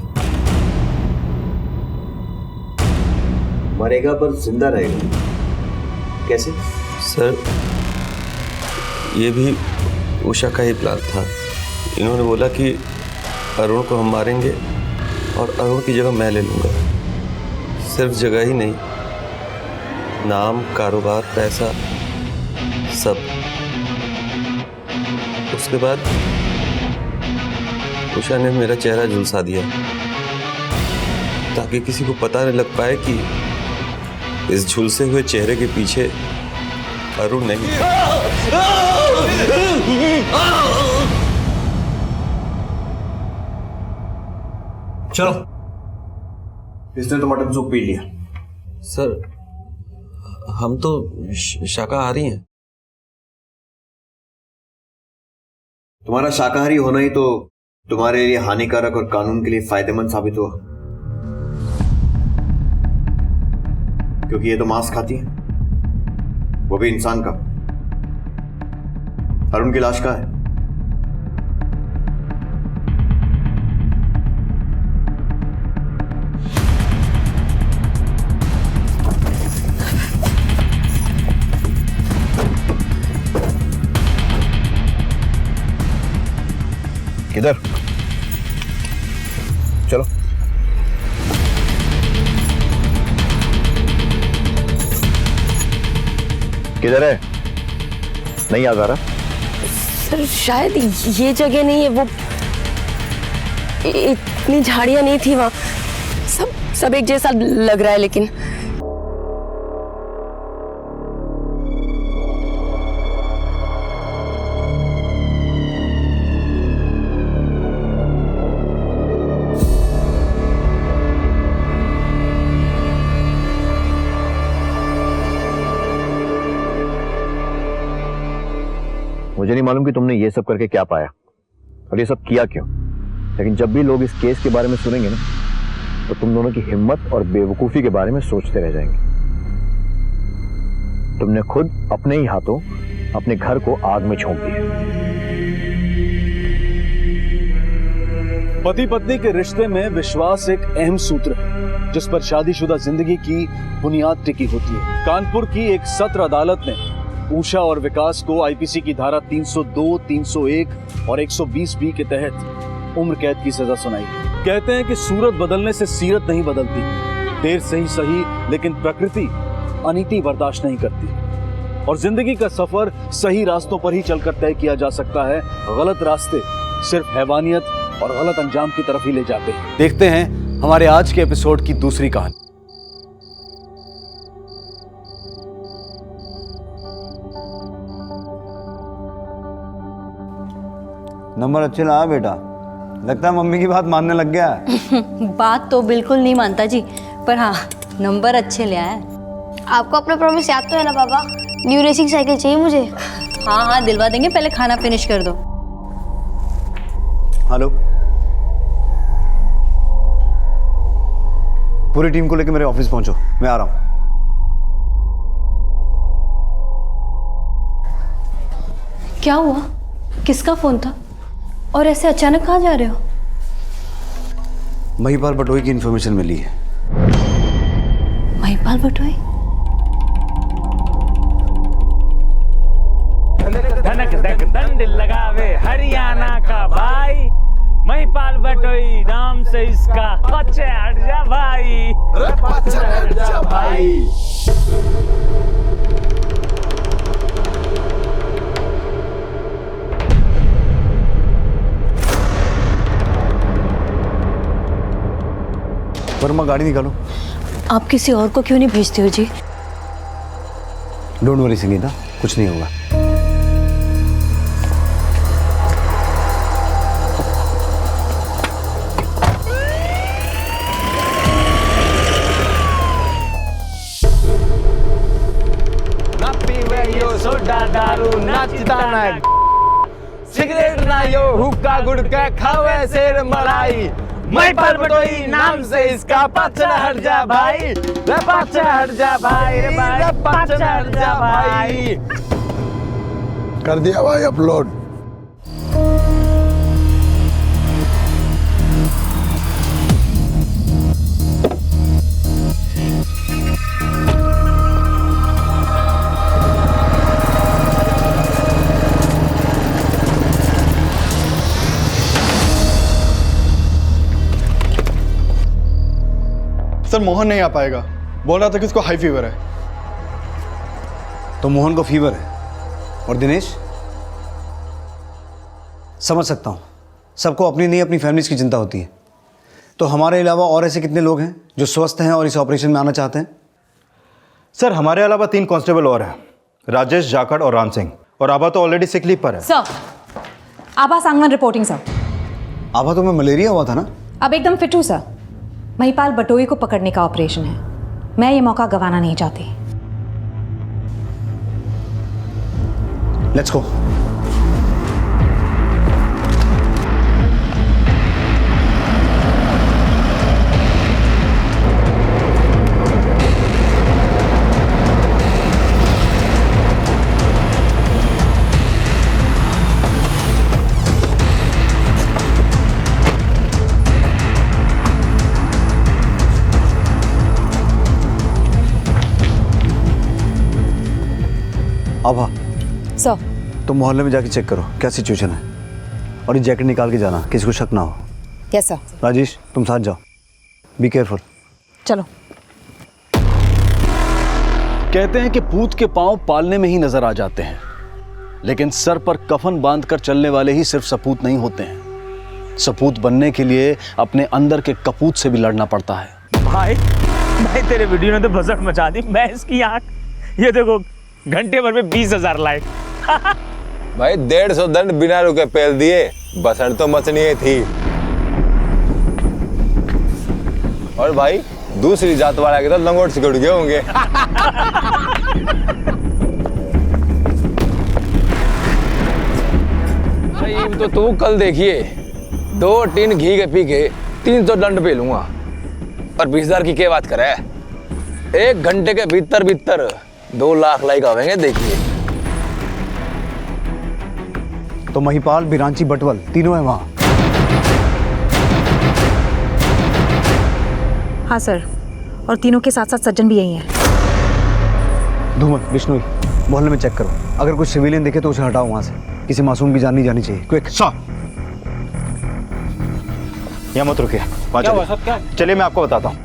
मरेगा पर जिंदा रहेगा? कैसे? सर, ये भी उषा का ही प्लान था। इन्होंने बोला कि अरुण को हम मारेंगे और अरुण की जगह मैं ले लूँगा। सिर्फ जगह ही नहीं, नाम, कारोबार, पैसा, सब। उसके बाद उषा ने मेरा चेहरा झुलसा दिया ताकि किसी को पता नहीं लग पाए कि इस झुलसे हुए चेहरे के पीछे अरुण नहीं। चलो, इसने तो मटन सूप पी लिया। सर, हम तो शाकाहारी हैं। तुम्हारा शाकाहारी होना ही तो तुम्हारे लिए हानिकारक और कानून के लिए फायदेमंद साबित हुआ, क्योंकि ये तो मांस खाती है, वो भी इंसान का। अरुण की लाश कहाँ है? किधर? चलो। किधर है? नहीं याद आ रहा? सर शायद ये जगह नहीं है, वो इतनी झाड़ियां नहीं थी वहाँ, सब एक जैसा लग रहा है। लेकिन मुझे नहीं मालूम कि तुमने ये सब करके क्या पाया और ये सब किया क्यों, लेकिन जब भी लोग इस केस के बारे में सुनेंगे ना, तो तुम दोनों की हिम्मत और बेवकूफी के बारे में सोचते रह जाएंगे। तुमने खुद अपने ही हाथों अपने घर को आग में झोंक दिया। पति पत्नी के रिश्ते में विश्वास एक अहम सूत्र है जिस पर शादीशुदा जिंदगी की बुनियाद टिकी होती है। कानपुर की एक सत्र अदालत ने उषा और विकास को आईपीसी की धारा 302, 301 और 120B के तहत उम्र कैद की सजा सुनाई। कहते हैं कि सूरत बदलने से सीरत नहीं बदलती, देर से ही सही, लेकिन प्रकृति अनीति बर्दाश्त नहीं करती और जिंदगी का सफर सही रास्तों पर ही चलकर तय किया जा सकता है। गलत रास्ते सिर्फ हैवानियत और गलत अंजाम की तरफ ही ले जाते हैं। देखते हैं हमारे आज के एपिसोड की दूसरी कहानी। नंबर अच्छे लाया बेटा, लगता है मम्मी की बात मानने लग गया है। बात तो बिल्कुल नहीं मानता जी, पर हाँ नंबर अच्छे ले आया। आपको अपना प्रॉमिस याद तो है ना पापा? न्यू रेसिंग साइकिल चाहिए मुझे। हाँ हाँ दिलवा देंगे, पहले खाना फिनिश कर दो। हेलो, पूरी टीम को लेकर मेरे ऑफिस पहुंचो, मैं आ रहा हूं। क्या हुआ? किसका फोन था और ऐसे अचानक कहाँ जा रहे हो? महिपाल बटोई की इन्फॉर्मेशन मिली है। महिपाल बटोई? धनक धक दंड लगावे हरियाणा का भाई, महिपाल बटोई नाम से इसका। पीछे हट जा भाई, पीछे हट जा भाई। वर्मा गाड़ी निकालो। आप किसी और को क्यों नहीं भेजते हो जी? डोंट वरी संगीता, कुछ नहीं होगा। ना पीवे यो सोडा दारू, नाचता ना सिगरेट, ना यो हुक्का गुड़का, खावे शेर मलाई। महिपाल बटोई नाम से इसका। पाछे हट जा भाई, रे पाछे हट जा भाई, रे भाई पाछे हट जा भाई। कर दिया भाई अपलोड। सर मोहन नहीं आ पाएगा, बोल रहा था कि उसको हाई फीवर है। तो मोहन को फीवर है और दिनेश? समझ सकता हूं, सबको अपनी नहीं अपनी फैमिलीज की चिंता होती है। तो हमारे अलावा और ऐसे कितने लोग हैं जो स्वस्थ हैं और इस ऑपरेशन में आना चाहते हैं? सर हमारे अलावा 3 कांस्टेबल और हैं, राजेश, जाखड़ और राम सिंह। और आभा तो ऑलरेडी सिक लीव पर है। सर, आभा सांगवान रिपोर्टिंग सर। आभा तो में मलेरिया हुआ था ना? अब एकदम फिट हूँ सर। महिपाल बटोई को पकड़ने का ऑपरेशन है, मैं ये मौका गंवाना नहीं चाहती। Let's go. आभा सर, तुम मोहल्ले में जाके चेक करो क्या सिचुएशन है, और ये जैकेट निकाल के जाना, किसी को शक ना हो। Yes sir. राजेश तुम साथ जाओ, बी केयरफुल। चलो। कहते हैं कि पूत के पांव पालने में ही नजर आ जाते हैं, लेकिन सर पर कफन बांधकर चलने वाले ही सिर्फ सपूत नहीं होते हैं। सपूत बनने के लिए अपने अंदर के कपूत से भी लड़ना पड़ता है। भाई भाई तेरे वीडियो ने तो भसड़ मचा दी। मैं इसकी आंख, ये देखो घंटे भर में 20,000 लाइक। भाई 150 दंड बिना रुके पेल दिए, बसड़ तो मचनी थी। और भाई दूसरी जात वाला के तो लंगोट सिकुड़ गए होंगे। भाई तो तू कल देखिए, 2 टीन घी के पी के 300 दंड पे लूंगा, और 20,000 की क्या बात करे। 1 घंटे के भीतर भीतर 2 लाख लाइक आवेंगे, देखिए। तो महिपाल, बिरांची, बटवल तीनों है वहां? हाँ सर, और तीनों के साथ साथ सज्जन भी यही हैं। धूमल, बिश्नोई, मोहल्ले में चेक करो, अगर कुछ सिविलियन दिखे तो उसे हटाओ वहां से। किसी मासूम की जान नहीं जानी चाहिए। क्विक। यहाँ मत रुकिए, चलिए मैं आपको बताता हूँ।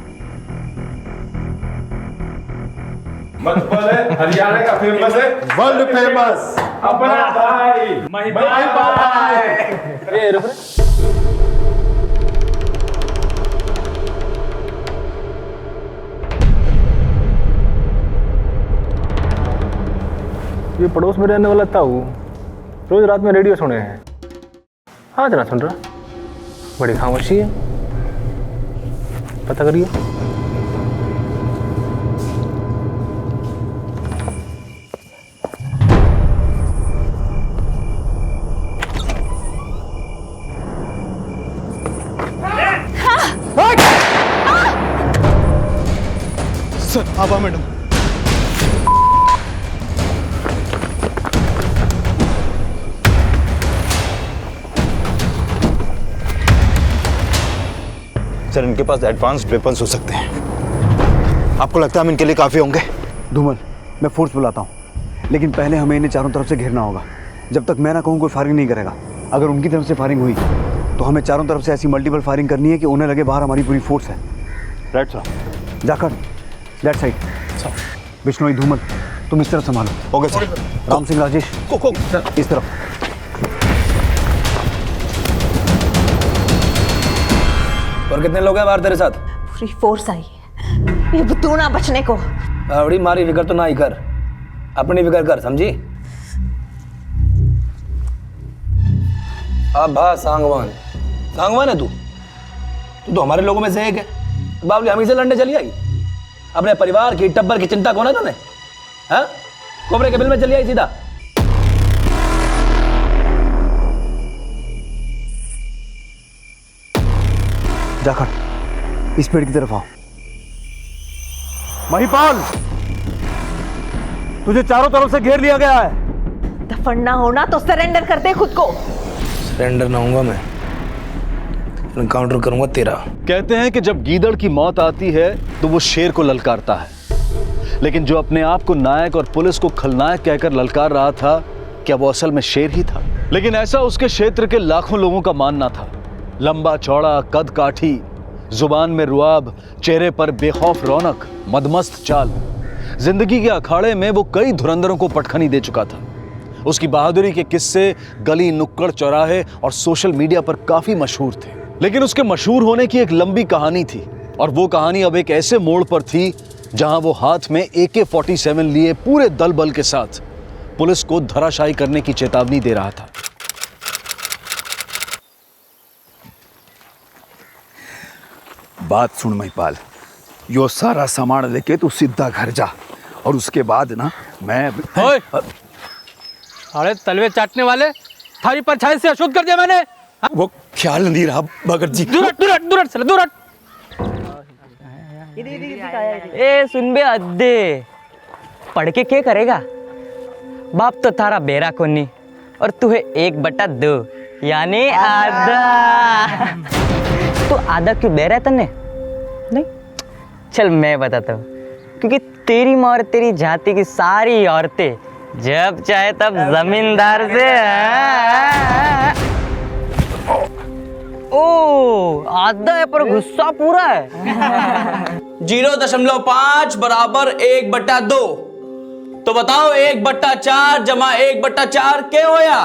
मत बोले, हरियाणा का फेमस है, वर्ल्ड फेमस अपना भाई भाई। ए रुक रे। ये पड़ोस में रहने वाला ताऊ रोज रात में रेडियो सुने हैं, आज ना सुन रहा। बड़ी खामोशी है, पता करिए। सर आभा मैडम। सर इनके पास एडवांस्ड वेपन्स हो सकते हैं। आपको लगता है हम इनके लिए काफ़ी होंगे? धूमल, मैं फोर्स बुलाता हूँ, लेकिन पहले हमें इन्हें चारों तरफ से घेरना होगा। जब तक मैं ना कहूँ कोई फायरिंग नहीं करेगा। अगर उनकी तरफ से फायरिंग हुई तो हमें चारों तरफ से ऐसी मल्टीपल फायरिंग करनी है कि उन्हें लगे बाहर हमारी पूरी फोर्स है। Right sir. जाकर लेफ्ट साइड। बिश्नोई, धूमल तुम इस तरफ संभालो। Okay sir. राम सिंह, राजेश इस तरफ। और कितने लोग हैं बाहर तेरे साथ? पूरी फोर्स आई है, ये बुद्धू ना बचने को। बड़ी मारी फिक्र तो ना ही कर, अपनी फिक्र कर, समझी? अब्बा सांगवान, सांगवान है तू? तू तो हमारे लोगों में से एक है। बाबली हम ही से लड़ने चली आई? अपने परिवार की टब्बर की चिंता कौन है तूने? हाँ, कोबरे के बिल में चली आई सीधा। जाकर इस पेड़ की तरफ आओ। महिपाल, तुझे चारों तरफ से घेर लिया गया है। दफन ना होना तो सरेंडर कर दे खुद को। सरेंडर ना होऊंगा मैं, एनकाउंटर करूंगा तेरा। कहते हैं कि जब गीदड़ की मौत आती है तो वो शेर को ललकारता है, लेकिन जो अपने आप को नायक और पुलिस को खलनायक कहकर ललकार रहा था, क्या वो असल में शेर ही था? लेकिन ऐसा उसके क्षेत्र के लाखों लोगों का मानना था। लंबा चौड़ा, कद काठी, जुबान में रुआब, चेहरे पर बेखौफ रौनक, मदमस्त चाल। जिंदगी के अखाड़े में वो कई धुरंधरों को पटखनी दे चुका था। उसकी बहादुरी के किस्से गली, नुक्कड़, चौराहे और सोशल मीडिया पर काफी मशहूर थे। लेकिन उसके मशहूर होने की एक लंबी कहानी थी, और वो कहानी अब एक ऐसे मोड़ पर थी जहां वो हाथ में AK-47 लिए पूरे दल बल के साथ पुलिस को धराशायी करने की चेतावनी दे रहा था। बात सुन महिपाल, यो सारा सामान लेके तू सीधा घर जा, और उसके बाद ना मैं अरे तलवे चाटने वाले, थारी परछाई से अशुद्ध कर दिया मैंने। वो ख्याल नहीं रहा भगत जी। दूर हट, दूर हट। ए सुन बे अद्दे, पढ़ के क्या करेगा? बाप तो थारा बेरा कोनी, और तू है 1/2 यानी आधा। तो आधा क्यों बेरा है तन्ने? नहीं, चल मैं बताता हूँ। क्योंकि तेरी माँ और तेरी जाति की सारी औरतें जब चाहे तब जमींदार से ओ आधा है पर गुस्सा पूरा है। 0.5 बराबर 1/2। तो बताओ 1/4 जमा 1/4 क्या होया?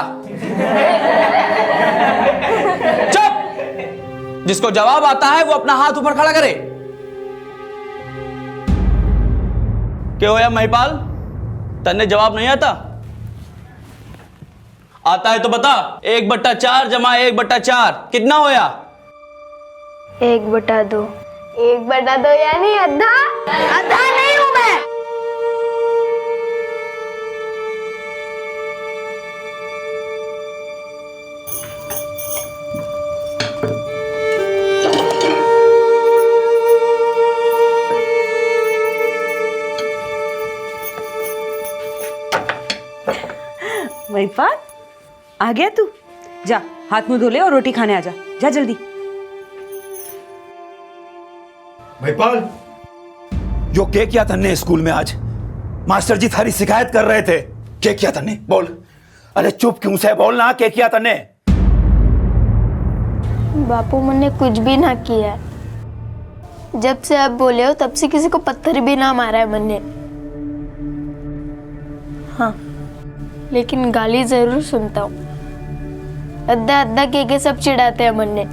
चुप! जिसको जवाब आता है वो अपना हाथ ऊपर खड़ा करे। क्या होया महिपाल? तन्ने जवाब नहीं आता? आता है तो बता। 1/4 जमा 1/4 कितना होया? 1/2। 1/2 यानी आधा? आधा नहीं हूं मैं। महिपाल, आ गया तू? जा हाथ मुंह धो ले और रोटी खाने आ जा। जा जल्दी। महिपाल, जो क्या किया तन्ने स्कूल में आज? मास्टर जी थारी शिकायत कर रहे थे। क्या किया तन्ने? बोल। अरे चुप क्यों से बोलना, क्या किया तन्ने? बापू मैंने कुछ भी ना किया। जब से आप बोले हो तब से किसी को पत्थर भी ना मारा है मैंने। हाँ, लेकिन गाली जरूर सुनता हूँ। अद्धा अद्धा के सब चिढ़ाते हैं मन्ने।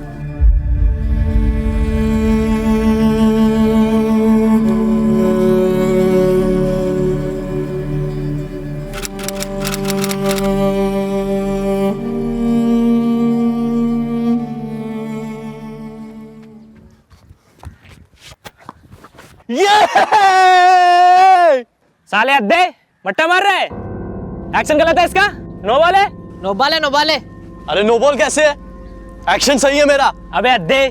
साले अद्दे मट्टा मार रहा है। एक्शन गलत है इसका। नो बॉल है। नो बॉल है, नो बॉल है। अरे नो बॉल कैसे है? एक्शन सही है मेरा। अबे अद्दे,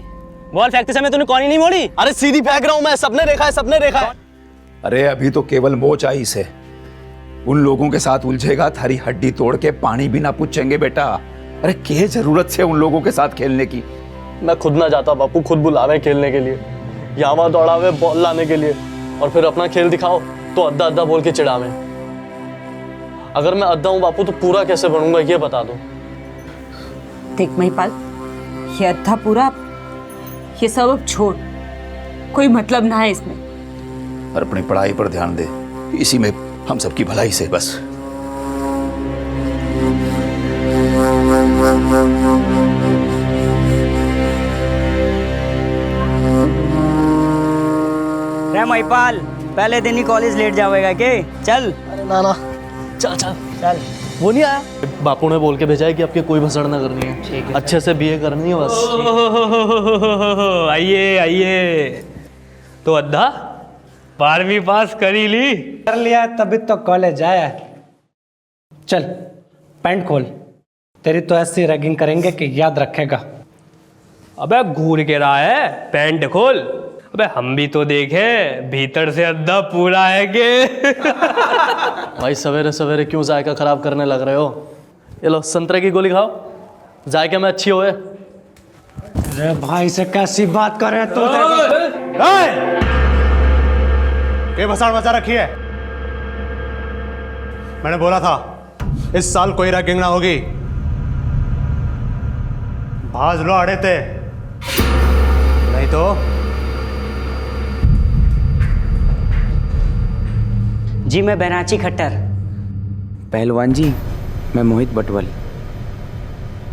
बॉल फेंकते समय तूने कौन ही नहीं मोड़ी? अरे सीधी फेंक रहा हूं मैं, सबने देखा है, सबने देखा है। अरे अभी तो केवल मोच आई से, उन लोगों के साथ उलझेगा थारी हड्डी तोड़ के पानी भी ना पूछेंगे बेटा। अरे क्या जरूरत है उन लोगों के साथ खेलने की? मैं खुद ना जाता बापू, खुद बुलावे खेलने के लिए, यहाँ वहां दौड़ावे बॉल लाने के लिए, और फिर अपना खेल दिखाओ तो अद्धा अद्धा बोल के चिढ़ावे। अगर मैं अद्धा हूं बापू तो पूरा कैसे बनूंगा ये बता दो। देख महिपाल, ये अद्धा पूरा, ये सब अब छोड़, कोई मतलब ना है इसमें। और अपनी पढ़ाई पर ध्यान दे, इसी में हम सबकी भलाई से बस। रे महिपाल, पहले दिन ही कॉलेज लेट जाएगा के? चल। अरे ना ना, चल चल चल। वो नहीं आया? बापू ने बोल के भेजा है कि आपके कोई भसड़ ना करनी है, अच्छे से बीए करनी है बस। आइए आइए। तो अद्धा 12वीं पास करी ली? कर लिया तभी तो कॉलेज आया। चल पैंट खोल, तेरी तो ऐसी रैगिंग करेंगे कि याद रखेगा। अबे घूर के रहा है, पैंट खोल। अबे हम भी तो देखें भीतर से अद्धा पूरा है के। भाई सवेरे सवेरे क्यों जायका खराब करने लग रहे हो? ये लो संतरे की गोली खाओ, जायके में अच्छी होए। अरे भाई से कैसी बात कर रहे हैं तू? ये भसाड़ मचा रखी है। मैंने बोला था इस साल कोई रैगिंग ना होगी। भाज लो अड़े थे, नहीं तो जी मैं बैराची खट्टर। पहलवान जी मैं मोहित बटवल।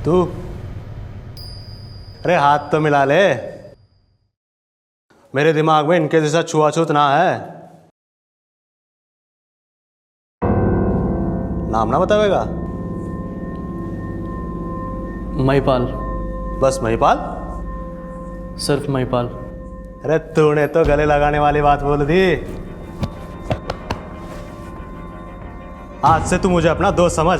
तू अरे हाथ तो मिला ले, मेरे दिमाग में इनके जैसा छुआछूत ना है। नाम ना बतावेगा? महिपाल। बस महिपाल? सिर्फ महिपाल। अरे तूने तो गले लगाने वाली बात बोल दी। आज से तू मुझे अपना दोस्त समझ।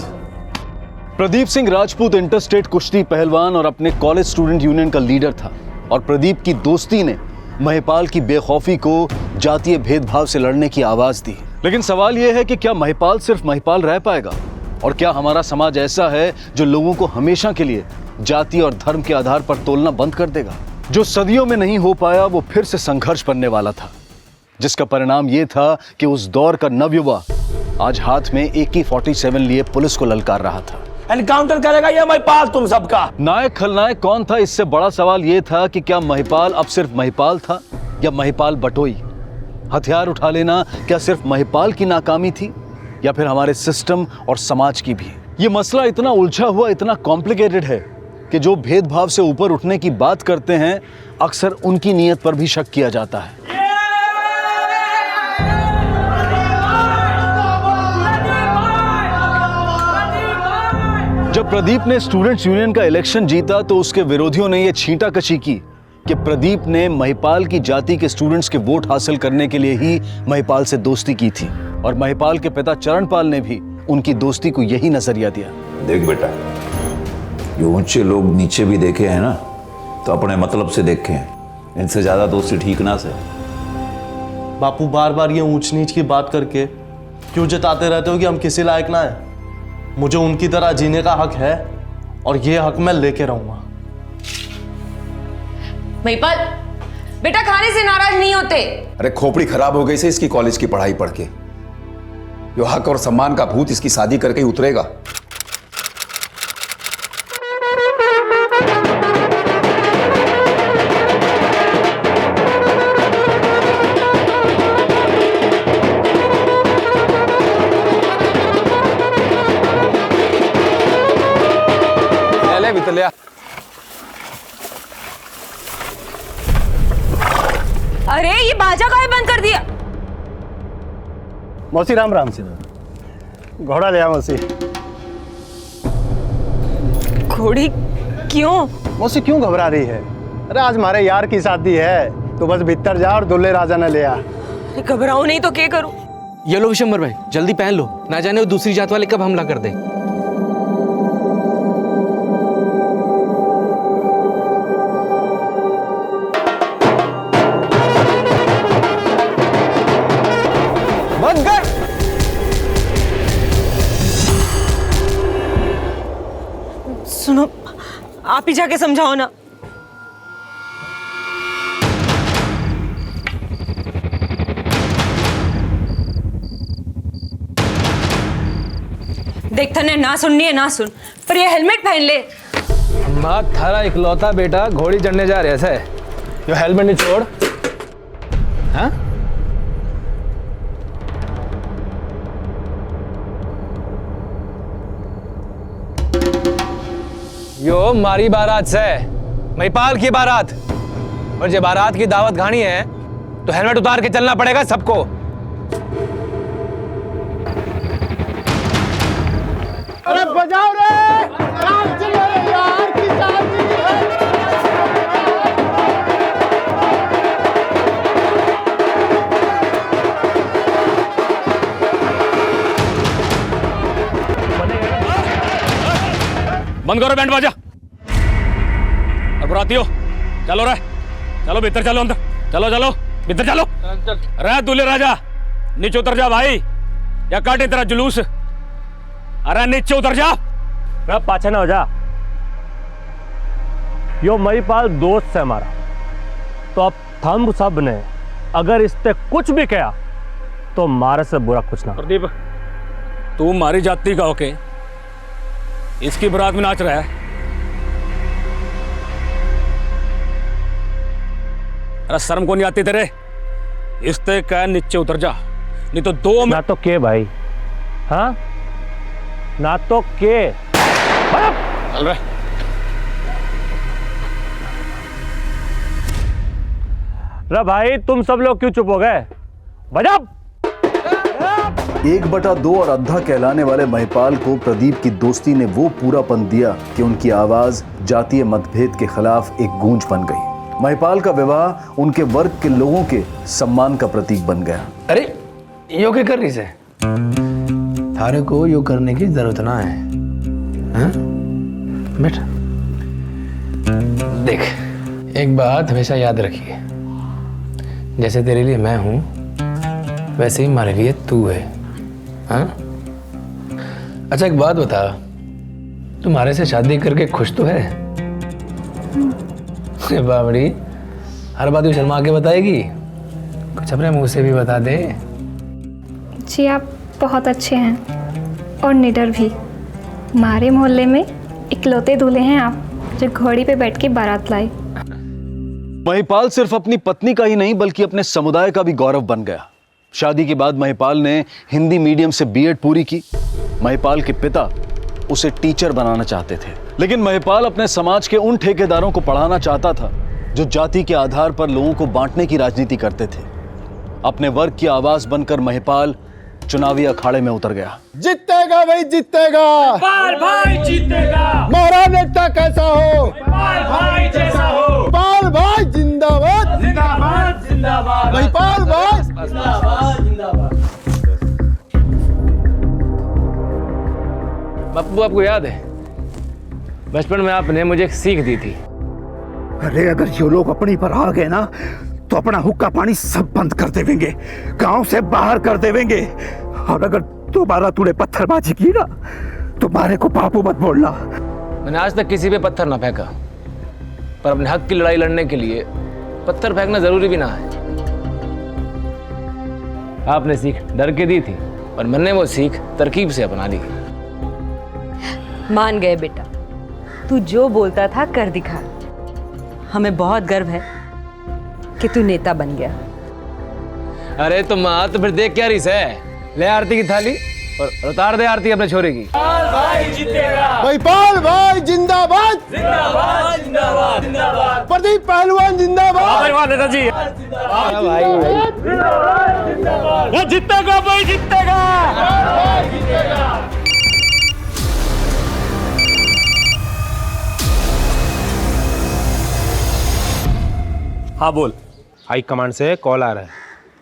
प्रदीप सिंह राजपूत इंटरस्टेट कुश्ती पहलवान और अपने कॉलेज स्टूडेंट यूनियन का लीडर था, और प्रदीप की दोस्ती ने महिपाल की बेखौफी को जातीय भेदभाव से लड़ने की आवाज दी। लेकिन सवाल यह है कि क्या महिपाल सिर्फ महिपाल रह पाएगा, और क्या हमारा समाज ऐसा है जो लोगों को हमेशा के लिए जाति और धर्म के आधार पर तोलना बंद कर देगा? जो सदियों में नहीं हो पाया वो फिर से संघर्ष बनने वाला था, जिसका परिणाम यह था कि उस दौर का नवयुवा आज हाथ में AK-47 लिए पुलिस को ललकार रहा था। एनकाउंटर करेगा ये महिपाल तुम सबका? नायक खलनायक कौन था, इससे बड़ा सवाल यह था कि क्या महिपाल अब सिर्फ महिपाल था या महिपाल बटोई? हथियार उठा लेना क्या सिर्फ महिपाल की नाकामी थी या फिर हमारे सिस्टम और समाज की भी? ये मसला इतना उलझा हुआ, इतना कॉम्प्लिकेटेड है कि जो भेदभाव से ऊपर उठने की बात करते हैं अक्सर उनकी नीयत पर भी शक किया जाता है। जब प्रदीप ने स्टूडेंट्स यूनियन का इलेक्शन जीता तो उसके विरोधियों ने यह छींटाकशी की कि प्रदीप ने महिपाल की जाति के स्टूडेंट्स के वोट हासिल करने के लिए ही महिपाल से दोस्ती की थी, और महिपाल के पिता चरणपाल ने भी उनकी दोस्ती को यही नजरिया दिया। देख बेटा, जो ऊंचे लोग नीचे भी देखे हैं ना तो अपने मतलब से देखे हैं, इनसे ज्यादा दोस्ती ठीक ना से। बापू बार बार ये ऊंच नीच की बात करके क्यों जताते रहते हो कि हम किसी लायक ना है? मुझे उनकी तरह जीने का हक है और ये हक मैं लेके रहूंगा। महिपाल, बेटा खाने से नाराज नहीं होते। अरे खोपड़ी खराब हो गई से इसकी कॉलेज की पढ़ाई पढ़ के। जो हक और सम्मान का भूत इसकी शादी करके ही उतरेगा। अरे ये बाजा काहे बंद कर दिया? मौसी राम राम से घोड़ा ले आ मौसी। घोड़ी क्यों? मौसी क्यों घबरा रही है? अरे आज हमारे यार की शादी है, तो बस भीतर जा और दुल्हे राजा ने ले आ। घबराओ नहीं तो क्या करूं? ये लो विशंबर भाई, जल्दी पहन लो, ना जाने वो दूसरी जात वाले कब हमला कर दे। बंद कर। सुनो, आप ही जाके समझाओ ना। देख थने ना सुननी है ना सुन, पर ये हेलमेट पहन ले। माँ थारा इकलौता बेटा घोड़ी चढ़ने जा रहे ऐसे, जो हेलमेट नहीं छोड़। हाँ यो मारी बारात से महिपाल की बारात, और जब बारात की दावत खानी है तो हेलमेट उतार के चलना पड़ेगा सबको। अरे बजाओ रे, नाच रे यार की शादी है। बंद करो बैंड बाजा। और बुरातियों चलो रे, चलो भीतर चलो, अंदर चलो, चलो भीतर चलो। अरे दूल्हे राजा नीचे उतर जा भाई, या काटे तेरा जुलूस। अरे नीचे उतर जा। पाछा ना हो जा। यो महिपाल दोस्त है हमारा, तो अब थम सब ने अगर इस पे कुछ भी किया तो मारे से बुरा कुछ ना। प्रदीप, तू मारी जाति का होके इसकी बारात में नाच रहा है। अरे शर्म को नहीं आती तेरे? इस ते कह नीचे उतर जा, नहीं तो दो ना तो के भाई, हाँ ना तो के। चल रहे भाई, तुम सब लोग क्यों चुप हो गए? बजा। 1/2 और अद्धा कहलाने वाले महिपाल को प्रदीप की दोस्ती ने वो पूरापन दिया कि उनकी आवाज जातीय मतभेद के खिलाफ एक गूंज बन गई। महिपाल का विवाह उनके वर्ग के लोगों के सम्मान का प्रतीक बन गया। अरे यो क्या कर रही से? थारे को यो करने की जरूरत ना है, हाँ? बैठ। देख, एक बात हमेशा याद रखिए, जैसे तेरे लिए मैं हूं वैसे ही हमारे लिए तू है, हाँ? अच्छा एक बात बता, तुम्हारे से शादी करके खुश तो है? बाबड़ी, हर बात शर्मा के बताएगी, कुछ अपने मुंह से भी बता दे। जी आप बहुत अच्छे हैं और निडर भी। हमारे मोहल्ले में इकलौते दूल्हे हैं आप, जो घोड़ी पे बैठ के बारात लाए। महिपाल सिर्फ अपनी पत्नी का ही नहीं बल्कि अपने समुदाय का भी गौरव बन गया। शादी के बाद महिपाल ने हिंदी मीडियम से बीएड पूरी की। महिपाल के पिता उसे टीचर बनाना चाहते थे, लेकिन महिपाल अपने समाज के उन ठेकेदारों को पढ़ाना चाहता था जो जाति के आधार पर लोगों को बांटने की राजनीति करते थे। अपने वर्ग की आवाज बनकर महिपाल चुनावी अखाड़े में उतर गया। जीतेगा भाई जीतेगा, पाल भाई जीतेगा। हमारा नेता कैसा हो, पाल भाई जैसा हो। पाल भाई जिंदाबाद जिंदाबाद जिंदाबाद। भाई पाल भाई जिंदाबाद जिंदाबाद। बापू, आपको याद है बचपन में आपने मुझे एक सीख दी थी? अरे अगर ये लोग अपनी पर आ गए ना तो अपना हुक्का पानी सब बंद कर देवेंगे, गांव से बाहर कर देवेंगे। और अगर दोबारा तूने पत्थरबाजी की ना तो मारे को बापू मत बोलना। मैंने आज तक किसी पे पत्थर ना फेंका, पर अपने हक की लड़ाई लड़ने के लिए पत्थर फेंकना जरूरी भी ना है। आपने सीख डर के दी थी और मैंने वो सीख तरकीब से अपना ली। मान गए बेटा, तू जो बोलता था कर दिखा। हमें बहुत गर्व है कि तू नेता बन गया। अरे तो माँ, तो फिर देख क्या रही है? ले आरती की थाली और उतार दे आरती अपने छोरे की। पाल भाई जीतेगा, महिपाल भाई जिंदाबाद। जिंदाबाद जिंदाबाद जिंदाबाद। प्रदीप पहलवान जिंदाबाद। पहलवान नेताजी वो जीतेगा भाई जीतेगा। हाँ बोल। हाई कमांड से कॉल आ रहा है,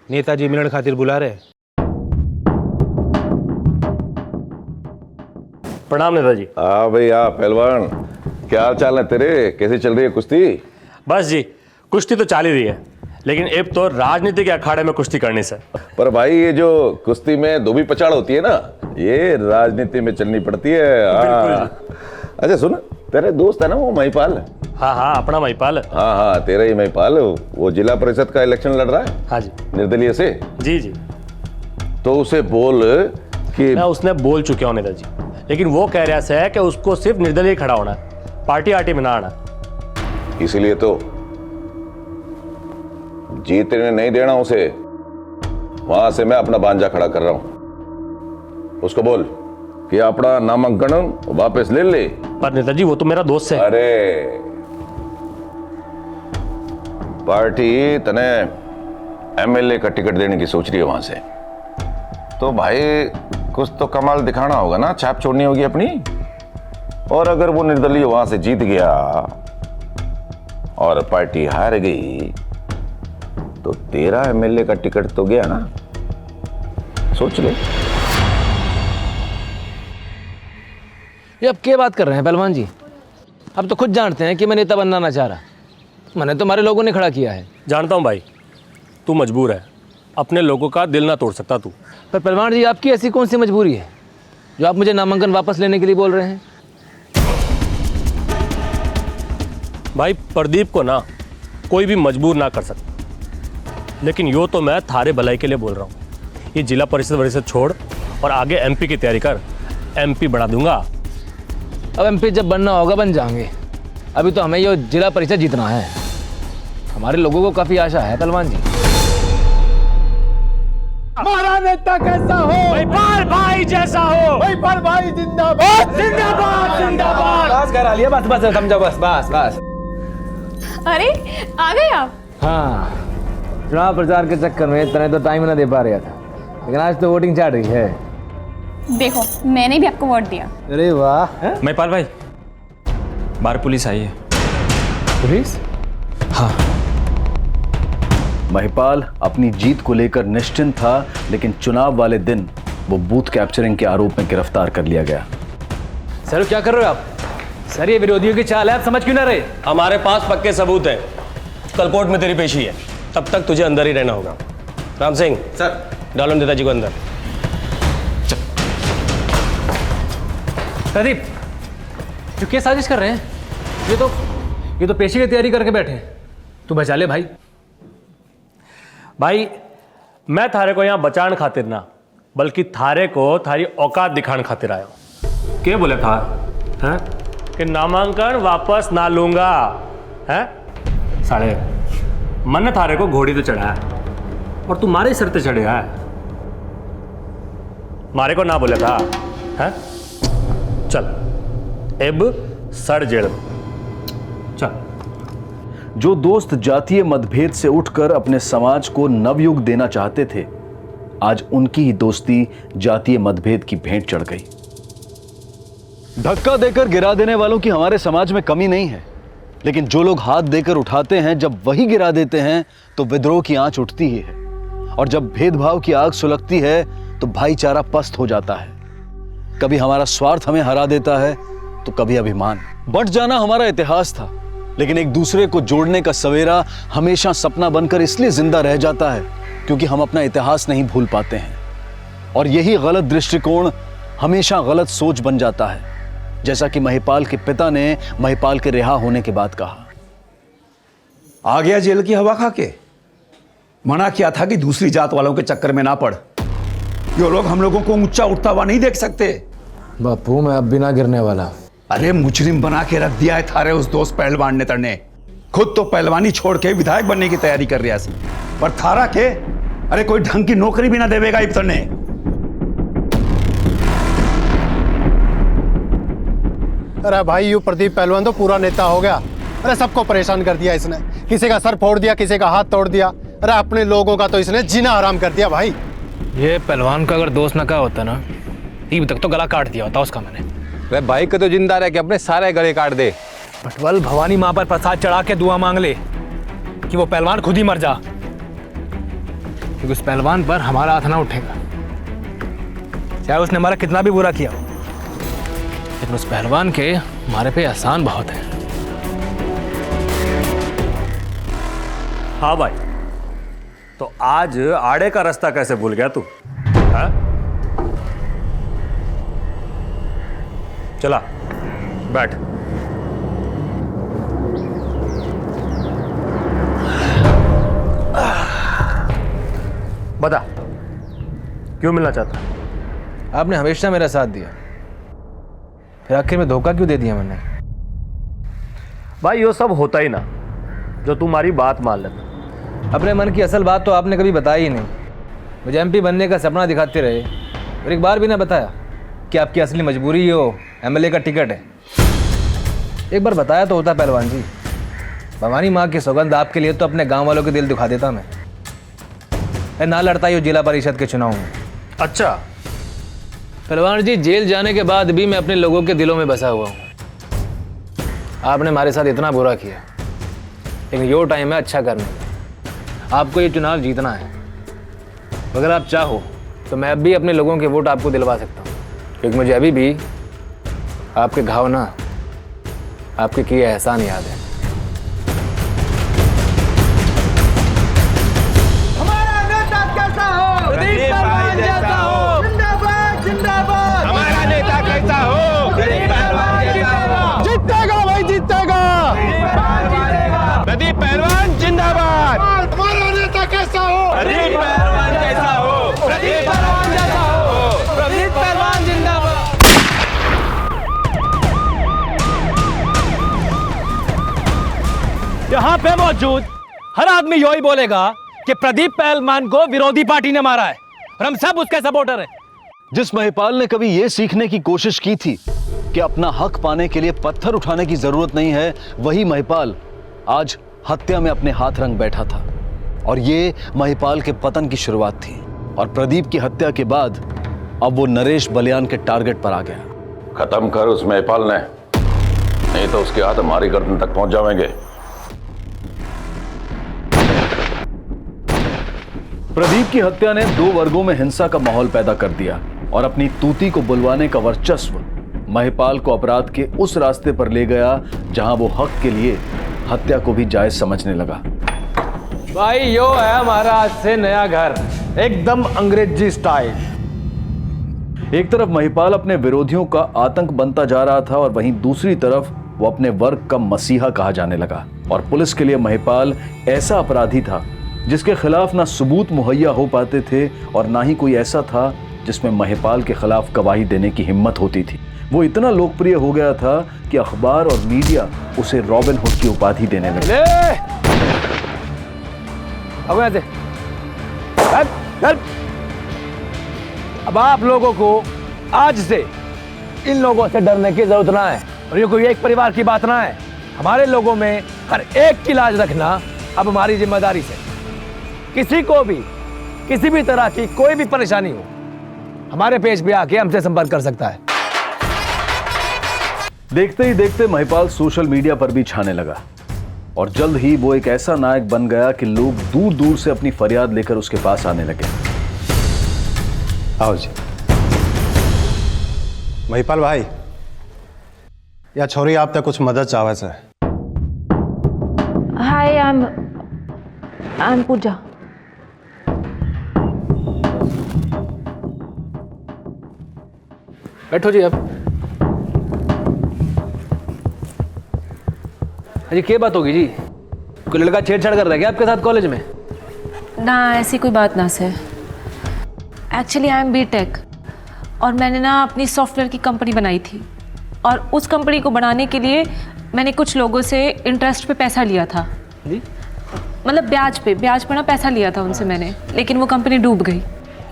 नेताजी मिलन खातिर बुला रहे। प्रणाम नेताजी। हाँ भाई हाँ पहलवान, क्या हाल चाल है तेरे? कैसी चल रही है कुश्ती? बस जी, कुश्ती तो चाल ही रही है, लेकिन अब तो राजनीति के अखाड़े में कुश्ती करने से। पर भाई ये जो कुश्ती में धोबी पछाड़ होती है ना, ये राजनीति में चलनी पड़ती है। हाँ। अच्छा सुन, तेरे दोस्त है ना वो महिपाल? हाँ हाँ अपना महिपाल। हाँ हाँ तेरा ही महिपाल, वो जिला परिषद का इलेक्शन लड़ रहा है। हाँ जी। निर्दलीय से। जी जी। तो उसे बोल कि मैं उसने बोल चुका हूँ नेताजी, लेकिन वो कह रहा है कि उसको सिर्फ निर्दलीय खड़ा होना है, पार्टी आर्टी में ना आना। इसीलिए तो जीतने नहीं देना उसे, वहां से मैं अपना भांजा खड़ा कर रहा हूं। उसको बोल कि अपना नामांकन वापस ले ले। पर नेताजी वो तो मेरा दोस्त है। अरे पार्टी तने एमएलए का टिकट देने की सोच रही है वहां से, तो भाई कुछ तो कमाल दिखाना होगा ना, छाप छोड़नी होगी अपनी। और अगर वो निर्दलीय वहां से जीत गया और पार्टी हार गई तो तेरा एमएलए का टिकट तो गया ना, सोच ले। ये अब क्या बात कर रहे हैं पहलवान जी? अब तो खुद जानते हैं कि मैं नेता बनना ना चाह रहा, मैंने तुम्हारे लोगों ने खड़ा किया है। जानता हूँ भाई, तू मजबूर है, अपने लोगों का दिल ना तोड़ सकता तू। पर पहलवान जी आपकी ऐसी कौन सी मजबूरी है जो आप मुझे नामांकन वापस लेने के लिए बोल रहे हैं? भाई प्रदीप को ना कोई भी मजबूर ना कर सकता, लेकिन यो तो मैं थारे भलाई के लिए बोल रहा हूँ। ये जिला परिषद छोड़ और आगे एमपी की तैयारी कर, एमपी बढ़ा दूंगा। अब एमपी जब बनना होगा बन जाएंगे, अभी तो हमें ये जिला परिषद जीतना है। हमारे लोगों को काफी आशा है पहलवान जी। हमारा नेता कैसा हो? महिपाल भाई जैसा हो। महिपाल भाई जिंदाबाद। जिंदाबाद जिंदाबाद। बस करा लिया, बस बस समझो, बस बस बस। अरे आ गए आप? हाँ, चुनाव प्रचार के चक्कर में इतना तो टाइम ना दे पा रहा था, लेकिन आज तो वोटिंग चल रही है। देखो मैंने भी आपको वोट दिया। अरे वाह। महिपाल भाई, बाहर पुलिस आई है। पुलिस? हाँ। महिपाल अपनी जीत को लेकर निश्चिंत था, लेकिन चुनाव वाले दिन वो बूथ कैप्चरिंग के आरोप में गिरफ्तार कर लिया गया। सर क्या कर रहे हो आप? सर ये विरोधियों की चाल है, आप समझ क्यों ना रहे? हमारे पास पक्के सबूत हैं, कल कोर्ट में तेरी पेशी है, तब तक तुझे अंदर ही रहना होगा। राम सिंह सर, डालो नेताजी को अंदर। प्रदीप, जो क्या साजिश कर रहे हैं? ये तो पेशी की तैयारी करके बैठे हैं। तू बचा ले भाई। भाई मैं थारे को यहाँ बचान खातिर ना, बल्कि थारे को थारी औकात दिखाने खातिर आया हूँ। क्या बोले था हैं? कि नामांकन वापस ना लूंगा है? साढ़े मन ने थारे को घोड़ी तो चढ़ाया और तू मारे सर पे चढ़े है। मारे को ना बोले था है? चल अब सड़ जेड़ चल। जो दोस्त जातीय मतभेद से उठकर अपने समाज को नवयुग देना चाहते थे, आज उनकी ही दोस्ती जातीय मतभेद की भेंट चढ़ गई। धक्का देकर गिरा देने वालों की हमारे समाज में कमी नहीं है, लेकिन जो लोग हाथ देकर उठाते हैं, जब वही गिरा देते हैं तो विद्रोह की आंच उठती ही है, और जब भेदभाव की आग सुलगती है तो भाईचारा पस्त हो जाता है। कभी हमारा स्वार्थ हमें हरा देता है तो कभी अभिमान। बट जाना हमारा इतिहास था, लेकिन एक दूसरे को जोड़ने का सवेरा हमेशा सपना बनकर इसलिए जिंदा रह जाता है क्योंकि हम अपना इतिहास नहीं भूल पाते हैं, और यही गलत दृष्टिकोण हमेशा गलत सोच बन जाता है, जैसा कि महिपाल के पिता ने महिपाल के रिहा होने के बाद कहा। आ गया जेल की हवा खा के। मना किया था कि दूसरी जात वालों के चक्कर में ना पड़। ये लोग हम लोगों को ऊंचा उठता हुआ नहीं देख सकते। बापू मैं अब भी ना गिरने वाला। अरे मुजरिम बना के रख दिया है थारे उस दोस्त पहलवान ने तरने। खुद तो पहलवानी छोड़ के विधायक बनने की तैयारी कर रहा है, पर थारा के अरे कोई ढंग की नौकरी भी ना देवेगा इब्तर ने। अरे भाई यू प्रदीप पहलवान तो पूरा नेता हो गया। अरे सबको परेशान कर दिया इसने, किसी का सर फोड़ दिया, किसी का हाथ तोड़ दिया। अरे अपने लोगों का तो इसने जीना आराम कर दिया भाई। ये पहलवान का अगर दोस्त न कहा होता ना, तीन तक तो गला काट दिया होता उसका मैंने। अरे भाई का तो जिंदा रह के अपने सारे गले काट दे। पटवल भवानी माँ पर प्रसाद चढ़ा के दुआ मांग ले कि वो पहलवान खुद ही मर जा, क्योंकि उस पहलवान पर हमारा हाथ ना उठेगा। चाहे उसने हमारा कितना भी बुरा किया हो, लेकिन उस पहलवान के हमारे पे एहसान बहुत है। हाँ भाई, तो आज आड़े का रास्ता कैसे भूल गया तू? हाँ? चला बैठ। बता क्यों मिलना चाहता? आपने हमेशा मेरा साथ दिया, फिर आखिर में धोखा क्यों दे दिया मैंने? भाई ये सब होता ही ना जो तुम्हारी बात मान लेता। अपने मन की असल बात तो आपने कभी बताई ही नहीं। मुझे एमपी बनने का सपना दिखाते रहे और एक बार भी ना बताया कि आपकी असली मजबूरी हो एमएलए का टिकट है। एक बार बताया तो होता पहलवान जी। भवानी माँ की सौगंध आपके लिए तो अपने गांव वालों के दिल दुखा देता मैं। ना लड़ता ही हो जिला परिषद के चुनाव में। अच्छा पहलवान जी, जेल जाने के बाद भी मैं अपने लोगों के दिलों में बसा हुआ हूँ। आपने हमारे साथ इतना बुरा किया, लेकिन यो टाइम है अच्छा करने का। आपको ये चुनाव जीतना है। अगर आप चाहो तो मैं अब भी अपने लोगों के वोट आपको दिलवा सकता हूँ, क्योंकि मुझे अभी भी आपके घाव ना, आपके किए एहसान याद है। हमारा नेता कैसा हो? प्रदीप पहलवान जैसा हो। जिंदाबाद जिंदाबाद। हमारा नेता कैसा हो? प्रदीप पहलवान जैसा हो। जीतेगा भाई जीतेगा। प्रदीप पहलवान जिंदाबाद। हमारा नेता कैसा हो? प्रदीप पहलवान जैसा हो। प्रदीप पहलवान जैसा हो। प्रदीप पहलवान जिंदाबाद। यहाँ पे मौजूद हर आदमी यही बोलेगा कि प्रदीप पहलवान को विरोधी पार्टी ने मारा है और हम सब उसके सपोर्टर हैं। जिस महिपाल ने कभी यह सीखने की कोशिश की थी कि अपना हक पाने के लिए पत्थर उठाने की जरूरत नहीं है, वही महिपाल आज हत्या में अपने हाथ रंग बैठा था। और ये महिपाल के पतन की शुरुआत थी। और प्रदीप की हत्या के बाद अब वो नरेश बलियान के टारगेट पर आ गया। खत्म कर उस महिपाल ने, नहीं तो उसके हाथ हमारी गर्दन तक पहुंच जाएंगे। प्रदीप की हत्या ने दो वर्गों में हिंसा का माहौल पैदा कर दिया और अपनी तूती को बुलवाने का वर्चस्व महिपाल को अपराध के उस रास्ते पर ले गया जहां वो हक के लिए हत्या को भी जायज समझने लगा। भाई यो है हमारा आज से नया घर, एकदम अंग्रेजी स्टाइल। एक तरफ महिपाल अपने विरोधियों का आतंक बनता जा रहा था और वहीं दूसरी तरफ वो अपने वर्ग का मसीहा कहा जाने लगा। और पुलिस के लिए महिपाल ऐसा अपराधी था जिसके खिलाफ ना सबूत मुहैया हो पाते थे और ना ही कोई ऐसा था जिसमें महिपाल के खिलाफ गवाही देने की हिम्मत होती थी। वो इतना लोकप्रिय हो गया था कि अखबार और मीडिया उसे रॉबिन हुड की उपाधि देने लगे। अब आप लोगों को आज से इन लोगों से डरने की जरूरत ना है और ये कोई एक परिवार की बात ना है। हमारे लोगों में हर एक की लाज रखना अब हमारी जिम्मेदारी से। किसी को भी किसी भी तरह की कोई भी परेशानी हो, हमारे पेज पे आके हमसे संपर्क कर सकता है। देखते ही देखते महिपाल सोशल मीडिया पर भी छाने लगा और जल्द ही वो एक ऐसा नायक बन गया कि लोग दूर दूर से अपनी फरियाद लेकर उसके पास आने लगे। आओ जी। महिपाल भाई, या छोरी आप तक कुछ मदद चाहे से। हाय, आई एम पूजा। बैठो जी। अब अजी क्या बात होगी जी? कोई लड़का छेड़छाड़ कर रहा है क्या आपके साथ कॉलेज में? ना, ऐसी कोई बात ना sir. Actually I am BTech और मैंने ना अपनी सॉफ्टवेयर की कंपनी बनाई थी और उस कंपनी को बनाने के लिए मैंने कुछ लोगों से इंटरेस्ट पे पैसा लिया था जी? मतलब ब्याज पे ना पैसा लिया था उनसे मैंने, लेकिन वो कंपनी डूब गई।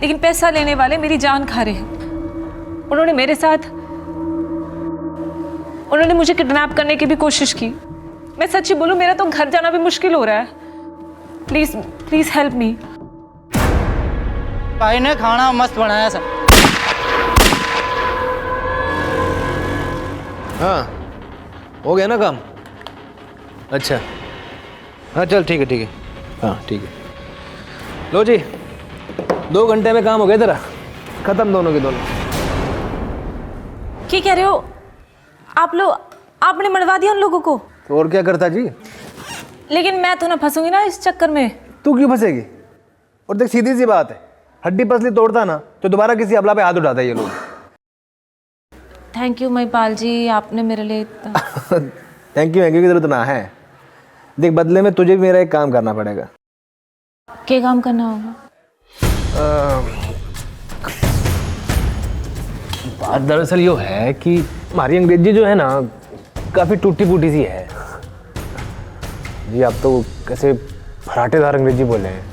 लेकिन पैसा लेने वाले मेरी जान खा रहे हैं। उन्होंने मेरे साथ उन्होंने मुझे किडनैप करने की भी कोशिश की। मैं सच्ची बोलूं, मेरा तो घर जाना भी मुश्किल हो रहा है। Please please help me. भाई ने खाना मस्त बनाया सर। हाँ हो गया ना काम? अच्छा हाँ चल ठीक है हाँ ठीक है। लो जी 2 घंटे में काम हो गया तेरा, खत्म दोनों के दोनों। क्या कह रहे हो आप लोग? आपने मरवा दिया उन लोगों को? तो और क्या करता जी? लेकिन मैं तो ना फंसूंगी ना इस चक्कर में। तू क्यों फंसेगी? और देख सीधी सी बात है, हड्डी पसली तोड़ता ना तो दोबारा किसी अबला पे हाथ उठाता है ये लोग। थैंक यू महिपाल जी, आपने मेरे लिए थैंक यू की जरूरत ना है। देख बदले में तुझे भी मेरा एक काम करना पड़ेगा। क्या काम करना होगा? बात दरअसल यो है कि हमारी अंग्रेजी जो है ना काफ़ी टूटी फूटी सी है जी। आप तो कैसे फराटेदार अंग्रेजी बोले हैं,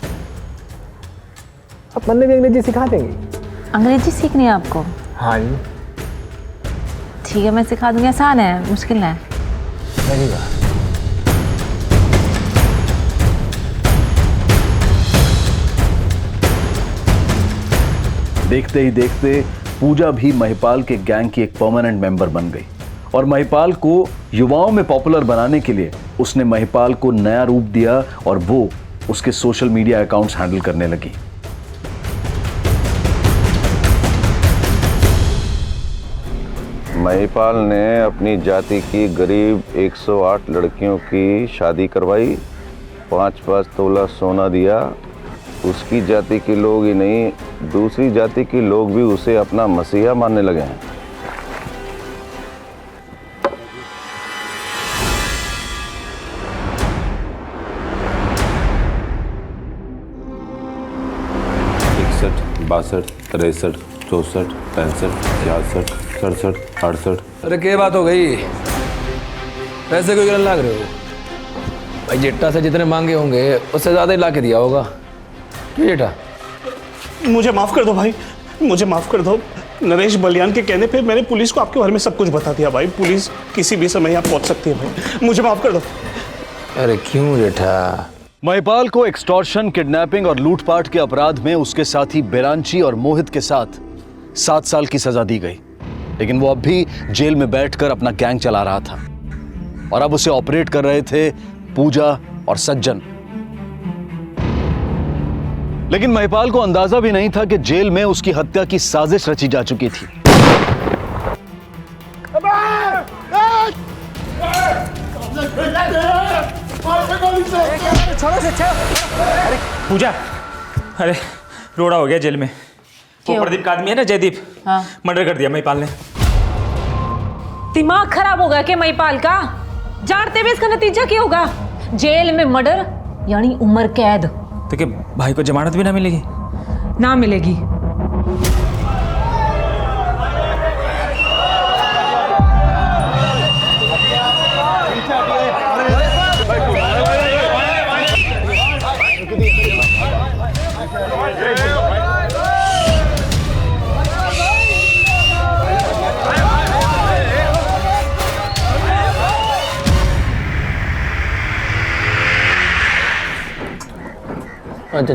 अपन ने भी अंग्रेजी सिखा देंगे। अंग्रेजी सीखनी है आपको? हाँ जी ठीक है, मैं सिखा दूंगी। आसान है, मुश्किल है। Very good. देखते ही देखते पूजा भी महिपाल के गैंग की एक परमानेंट मेंबर बन गई और महिपाल को युवाओं में पॉपुलर बनाने के लिए उसने महिपाल को नया रूप दिया और वो उसके सोशल मीडिया अकाउंट्स हैंडल करने लगी। महिपाल ने अपनी जाति की गरीब 108 लड़कियों की शादी करवाई, 5-5 तोला सोना दिया। उसकी जाति के लोग ही नहीं, दूसरी जाति के लोग भी उसे अपना मसीहा मानने लगे हैं। बासठ 63 64 65 66 67 68। अरे क्या बात हो गई? पैसे क्यों गिरने लग रहे हो भाई? जेठा से जितने मांगे होंगे उससे ज्यादा ही ला के दिया होगा। क्यों जेठा? मुझे माफ़ कर दो भाई, मुझे माफ़ कर दो। नरेश बलियान के कहने पे मैंने पुलिस को आपके बारे में सब कुछ बता दिया भाई। पुलिस किसी भी समय यहाँ पहुँच सकती है भाई, मुझे माफ़ कर दो। अरे क्यों जेठा? महिपाल को एक्सटॉर्शन, किडनैपिंग और लूटपाट के अपराध में उसके साथी बिरांची और मोहित के साथ 7 साल की सजा दी गई, लेकिन वो अब भी जेल में बैठकर अपना गैंग चला रहा था और अब उसे ऑपरेट कर रहे थे पूजा और सज्जन। लेकिन महिपाल को अंदाजा भी नहीं था कि जेल में उसकी हत्या की साजिश रची जा चुकी थी। पूजा, अरे रोड़ा हो गया जेल में। वो प्रदीप का आदमी है ना, जयदीप, हाँ। मर्डर कर दिया महिपाल ने। दिमाग खराब होगा क्या महिपाल का? जानते हुए इसका नतीजा क्या होगा? जेल में मर्डर यानी उम्र कैद। तो क्या भाई को जमानत भी ना मिलेगी? ना मिलेगी। अच्छा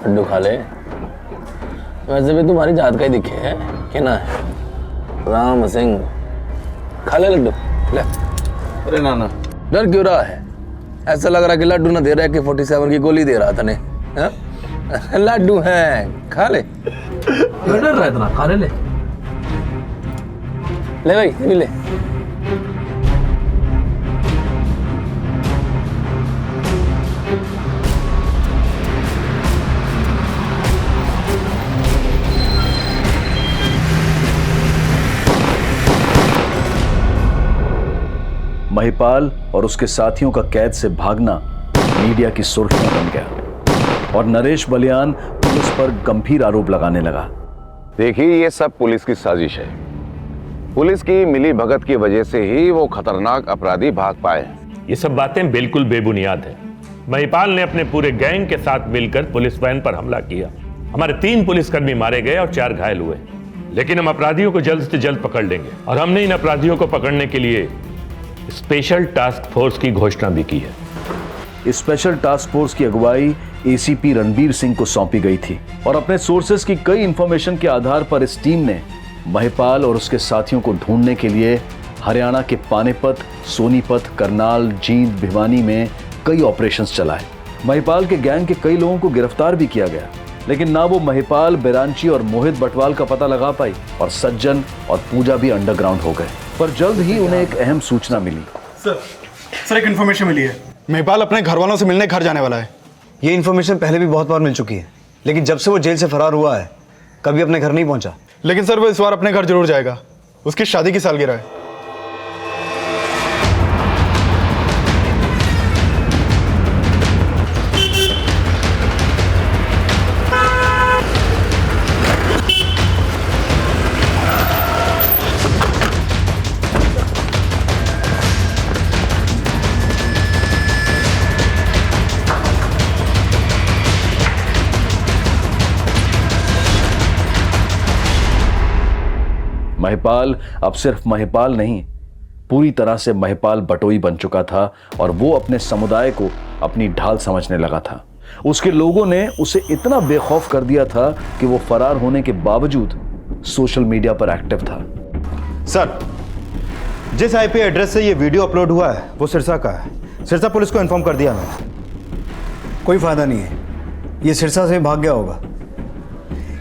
लड्डू खा ले। वैसे भी तुम्हारी जात का ही दिखे है कि ना? राम सिंह, खा ले लड्डू ले। अरे नाना डर क्यों रहा है? ऐसा लग रहा है कि लड्डू ना दे रहा है कि 47 की गोली दे रहा था ने। लड्डू है, खा ले। क्यों डर रहा है इतना? खा ले ले भाई ले। महिपाल और उसके साथियों का कैद से भागना मीडिया की सुर्खियां बन गया और नरेश बलियान पुलिस पर गंभीर आरोप लगाने लगा। देखिए, ये सब पुलिस की साजिश है। पुलिस की मिली भगत की वजह से ही वो खतरनाक अपराधी भाग पाए। ये सब बातें बिल्कुल बेबुनियाद है। महिपाल ने अपने पूरे गैंग के साथ मिलकर पुलिस वैन पर हमला किया। हमारे 3 पुलिसकर्मी मारे गए और 4 घायल हुए। लेकिन हम अपराधियों को जल्द से जल्द पकड़ लेंगे और हमने इन अपराधियों को पकड़ने के लिए स्पेशल टास्क फोर्स की घोषणा भी की है। इस स्पेशल टास्क फोर्स की अगुवाई एसीपी रणबीर सिंह को सौंपी गई थी और अपने सोर्सेज की कई इंफॉर्मेशन के आधार पर इस टीम ने महिपाल और उसके साथियों को ढूंढने के लिए हरियाणा के पानीपत, सोनीपत, करनाल, जींद, भिवानी में कई ऑपरेशंस चलाए। महिपाल के गैंग के कई लोगों को गिरफ्तार भी किया गया, लेकिन ना वो महिपाल, बिरांची और मोहित बटवाल का पता लगा पाई और सज्जन और पूजा भी अंडरग्राउंड हो गए। पर जल्द ही उन्हें एक अहम सूचना मिली। सर एक इन्फॉर्मेशन मिली है, महिपाल अपने घर वालों से मिलने घर जाने वाला है। ये इन्फॉर्मेशन पहले भी बहुत बार मिल चुकी है, लेकिन जब से वो जेल से फरार हुआ है कभी अपने घर नहीं पहुंचा। लेकिन सर वो इस बार अपने घर जरूर जाएगा, उसकी शादी की सालगिरह है। महिपाल अब सिर्फ महिपाल नहीं, पूरी तरह से महिपाल बटोई बन चुका था और वो अपने समुदाय को अपनी ढाल समझने लगा था। उसके लोगों ने उसे इतना बेखौफ कर दिया था कि वो फरार होने के बावजूद सोशल मीडिया पर एक्टिव था। सर, जिस आईपी एड्रेस से ये वीडियो अपलोड हुआ है वो सिरसा का है। सिरसा पुलिस को इन्फॉर्म कर दिया मैंने। कोई फायदा नहीं है, ये सिरसा से भाग गया होगा।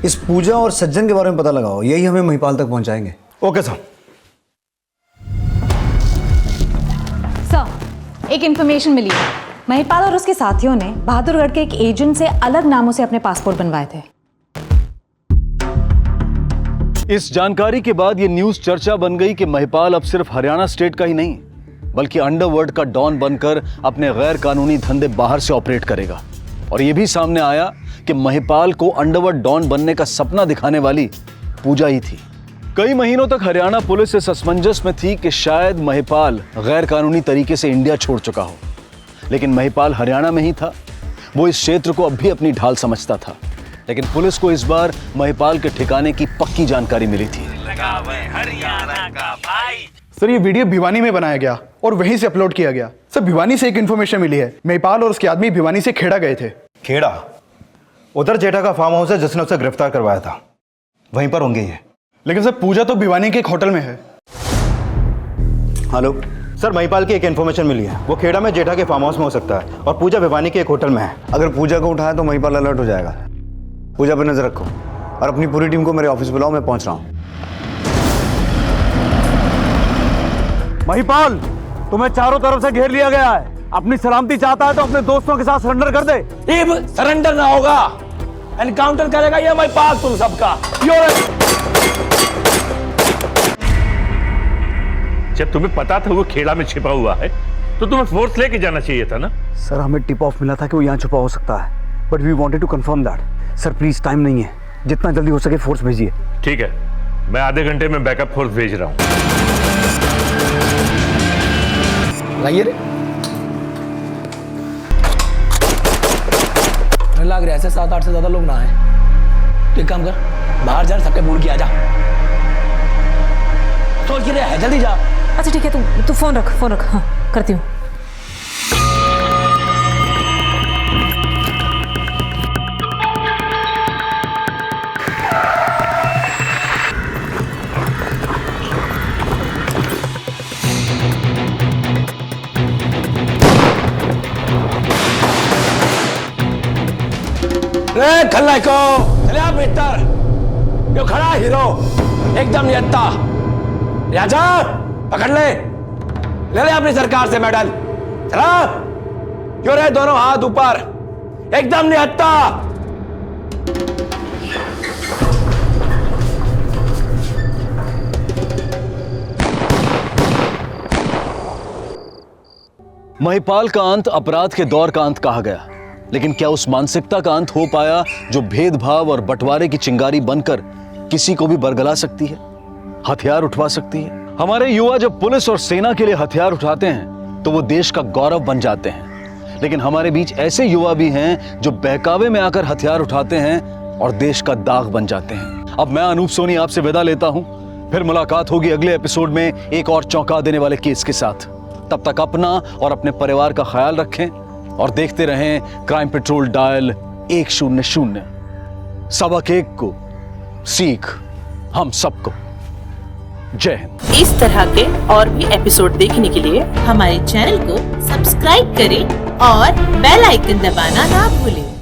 इस पूजा और सज्जन के बारे में पता लगाओ, यही हमें महिपाल तक पहुंचाएंगे। Okay sir. सर, एक इंफॉर्मेशन मिली है। महिपाल और उसके साथियों ने बहादुरगढ़ के एक एजेंट से अलग नामों से अपने पासपोर्ट बनवाए थे। इस जानकारी के बाद ये न्यूज चर्चा बन गई कि महिपाल अब सिर्फ हरियाणा स्टेट का ही नहीं, बल्कि अंडरवर्ल्ड का डॉन बनकर अपने गैर कानूनी धंधे बाहर से ऑपरेट करेगा। और यह भी सामने आया कि महिपाल को अंडरवर्ल्ड डॉन बनने का सपना दिखाने वाली पूजा ही थी। कई महीनों तक हरियाणा पुलिस इस असमंजस में थी कि शायद महिपाल गैर कानूनी तरीके से इंडिया छोड़ चुका हो, लेकिन महिपाल हरियाणा में ही था। वो इस क्षेत्र को अब भी अपनी ढाल समझता था, लेकिन पुलिस को इस बार महिपाल के ठिकाने की पक्की जानकारी मिली थी। हरियाणा का भाई। सर ये वीडियो भिवानी में बनाया गया और वहीं से अपलोड किया गया। सर भिवानी से एक इन्फॉर्मेशन मिली है, महिपाल और उसके आदमी भिवानी से खेड़ा गए थे। खेड़ा? उधर जेठा का फार्म हाउस है जिसने उसे गिरफ्तार करवाया था, वहीं पर होंगे ये। लेकिन सर पूजा तो भिवानी के एक होटल में है। हेलो सर, महिपाल की एक इन्फॉर्मेशन मिली है, वो खेड़ा में जेठा के फार्म हाउस में हो सकता है और पूजा भिवानी के एक होटल में है। अगर पूजा को उठाया तो महिपाल अलर्ट हो जाएगा। पूजा पर नजर रखो और अपनी पूरी टीम को मेरे ऑफिस बुलाओ, मैं पहुंच रहा हूं। महिपाल, तुम्हें चारों तरफ से घेर लिया गया है। अपनी सलामती चाहता है तो अपने दोस्तों के साथ सरेंडर कर दे। इब सरेंडर ना होगा, एनकाउंटर करेगा ये महिपाल तुम सबका। जब तुम्हें पता था वो खेड़ा में छिपा हुआ है तो तुम्हें फोर्स लेके जाना चाहिए था ना। सर हमें टिप ऑफ मिला था कि वो यहाँ छुपा हो सकता है, but we wanted to confirm that. Sir please, time नहीं है, जितना जल्दी हो सके फोर्स भेजिए। ठीक है, मैं आधे घंटे में बैकअप फोर्स भेज रहा हूँ। लाइए रे, लग रहा है ऐसे 7-8 से ज्यादा लोग ना आए। तो एक काम कर, बाहर जा, सबके बोल के आ जा। सोच के है, जल्दी जा। अच्छा ठीक है, तू फोन रख। हाँ करती हूँ। खलनायको, चले आप भीतर। जो खड़ा हीरो एकदम नियत्ता, राजा पकड़ ले अपनी सरकार से मेडल। चला क्यों रहे, दोनों हाथ ऊपर, एकदम नियत्ता। महिपाल का अंत अपराध के दौर का अंत कहा गया, लेकिन क्या उस मानसिकता का अंत हो पाया जो भेदभाव और बंटवारे की चिंगारी बनकर किसी को भी बरगला सकती है, हथियार उठवा सकती है? हमारे युवा जब पुलिस और सेना के लिए हथियार उठाते हैं तो वो देश का गौरव बन जाते हैं, लेकिन हमारे बीच ऐसे युवा भी हैं जो बहकावे में आकर हथियार उठाते हैं और देश का दाग बन जाते हैं। अब मैं अनूप सोनी आपसे विदा लेता हूं। फिर मुलाकात होगी अगले एपिसोड में एक और चौंका देने वाले केस के साथ। तब तक अपना और अपने परिवार का ख्याल रखें और देखते रहें क्राइम पेट्रोल डायल 100। सबक एक को सीख हम सबको। जय हिंद। इस तरह के और भी एपिसोड देखने के लिए हमारे चैनल को सब्सक्राइब करें और बेल आइकन दबाना ना भूलें।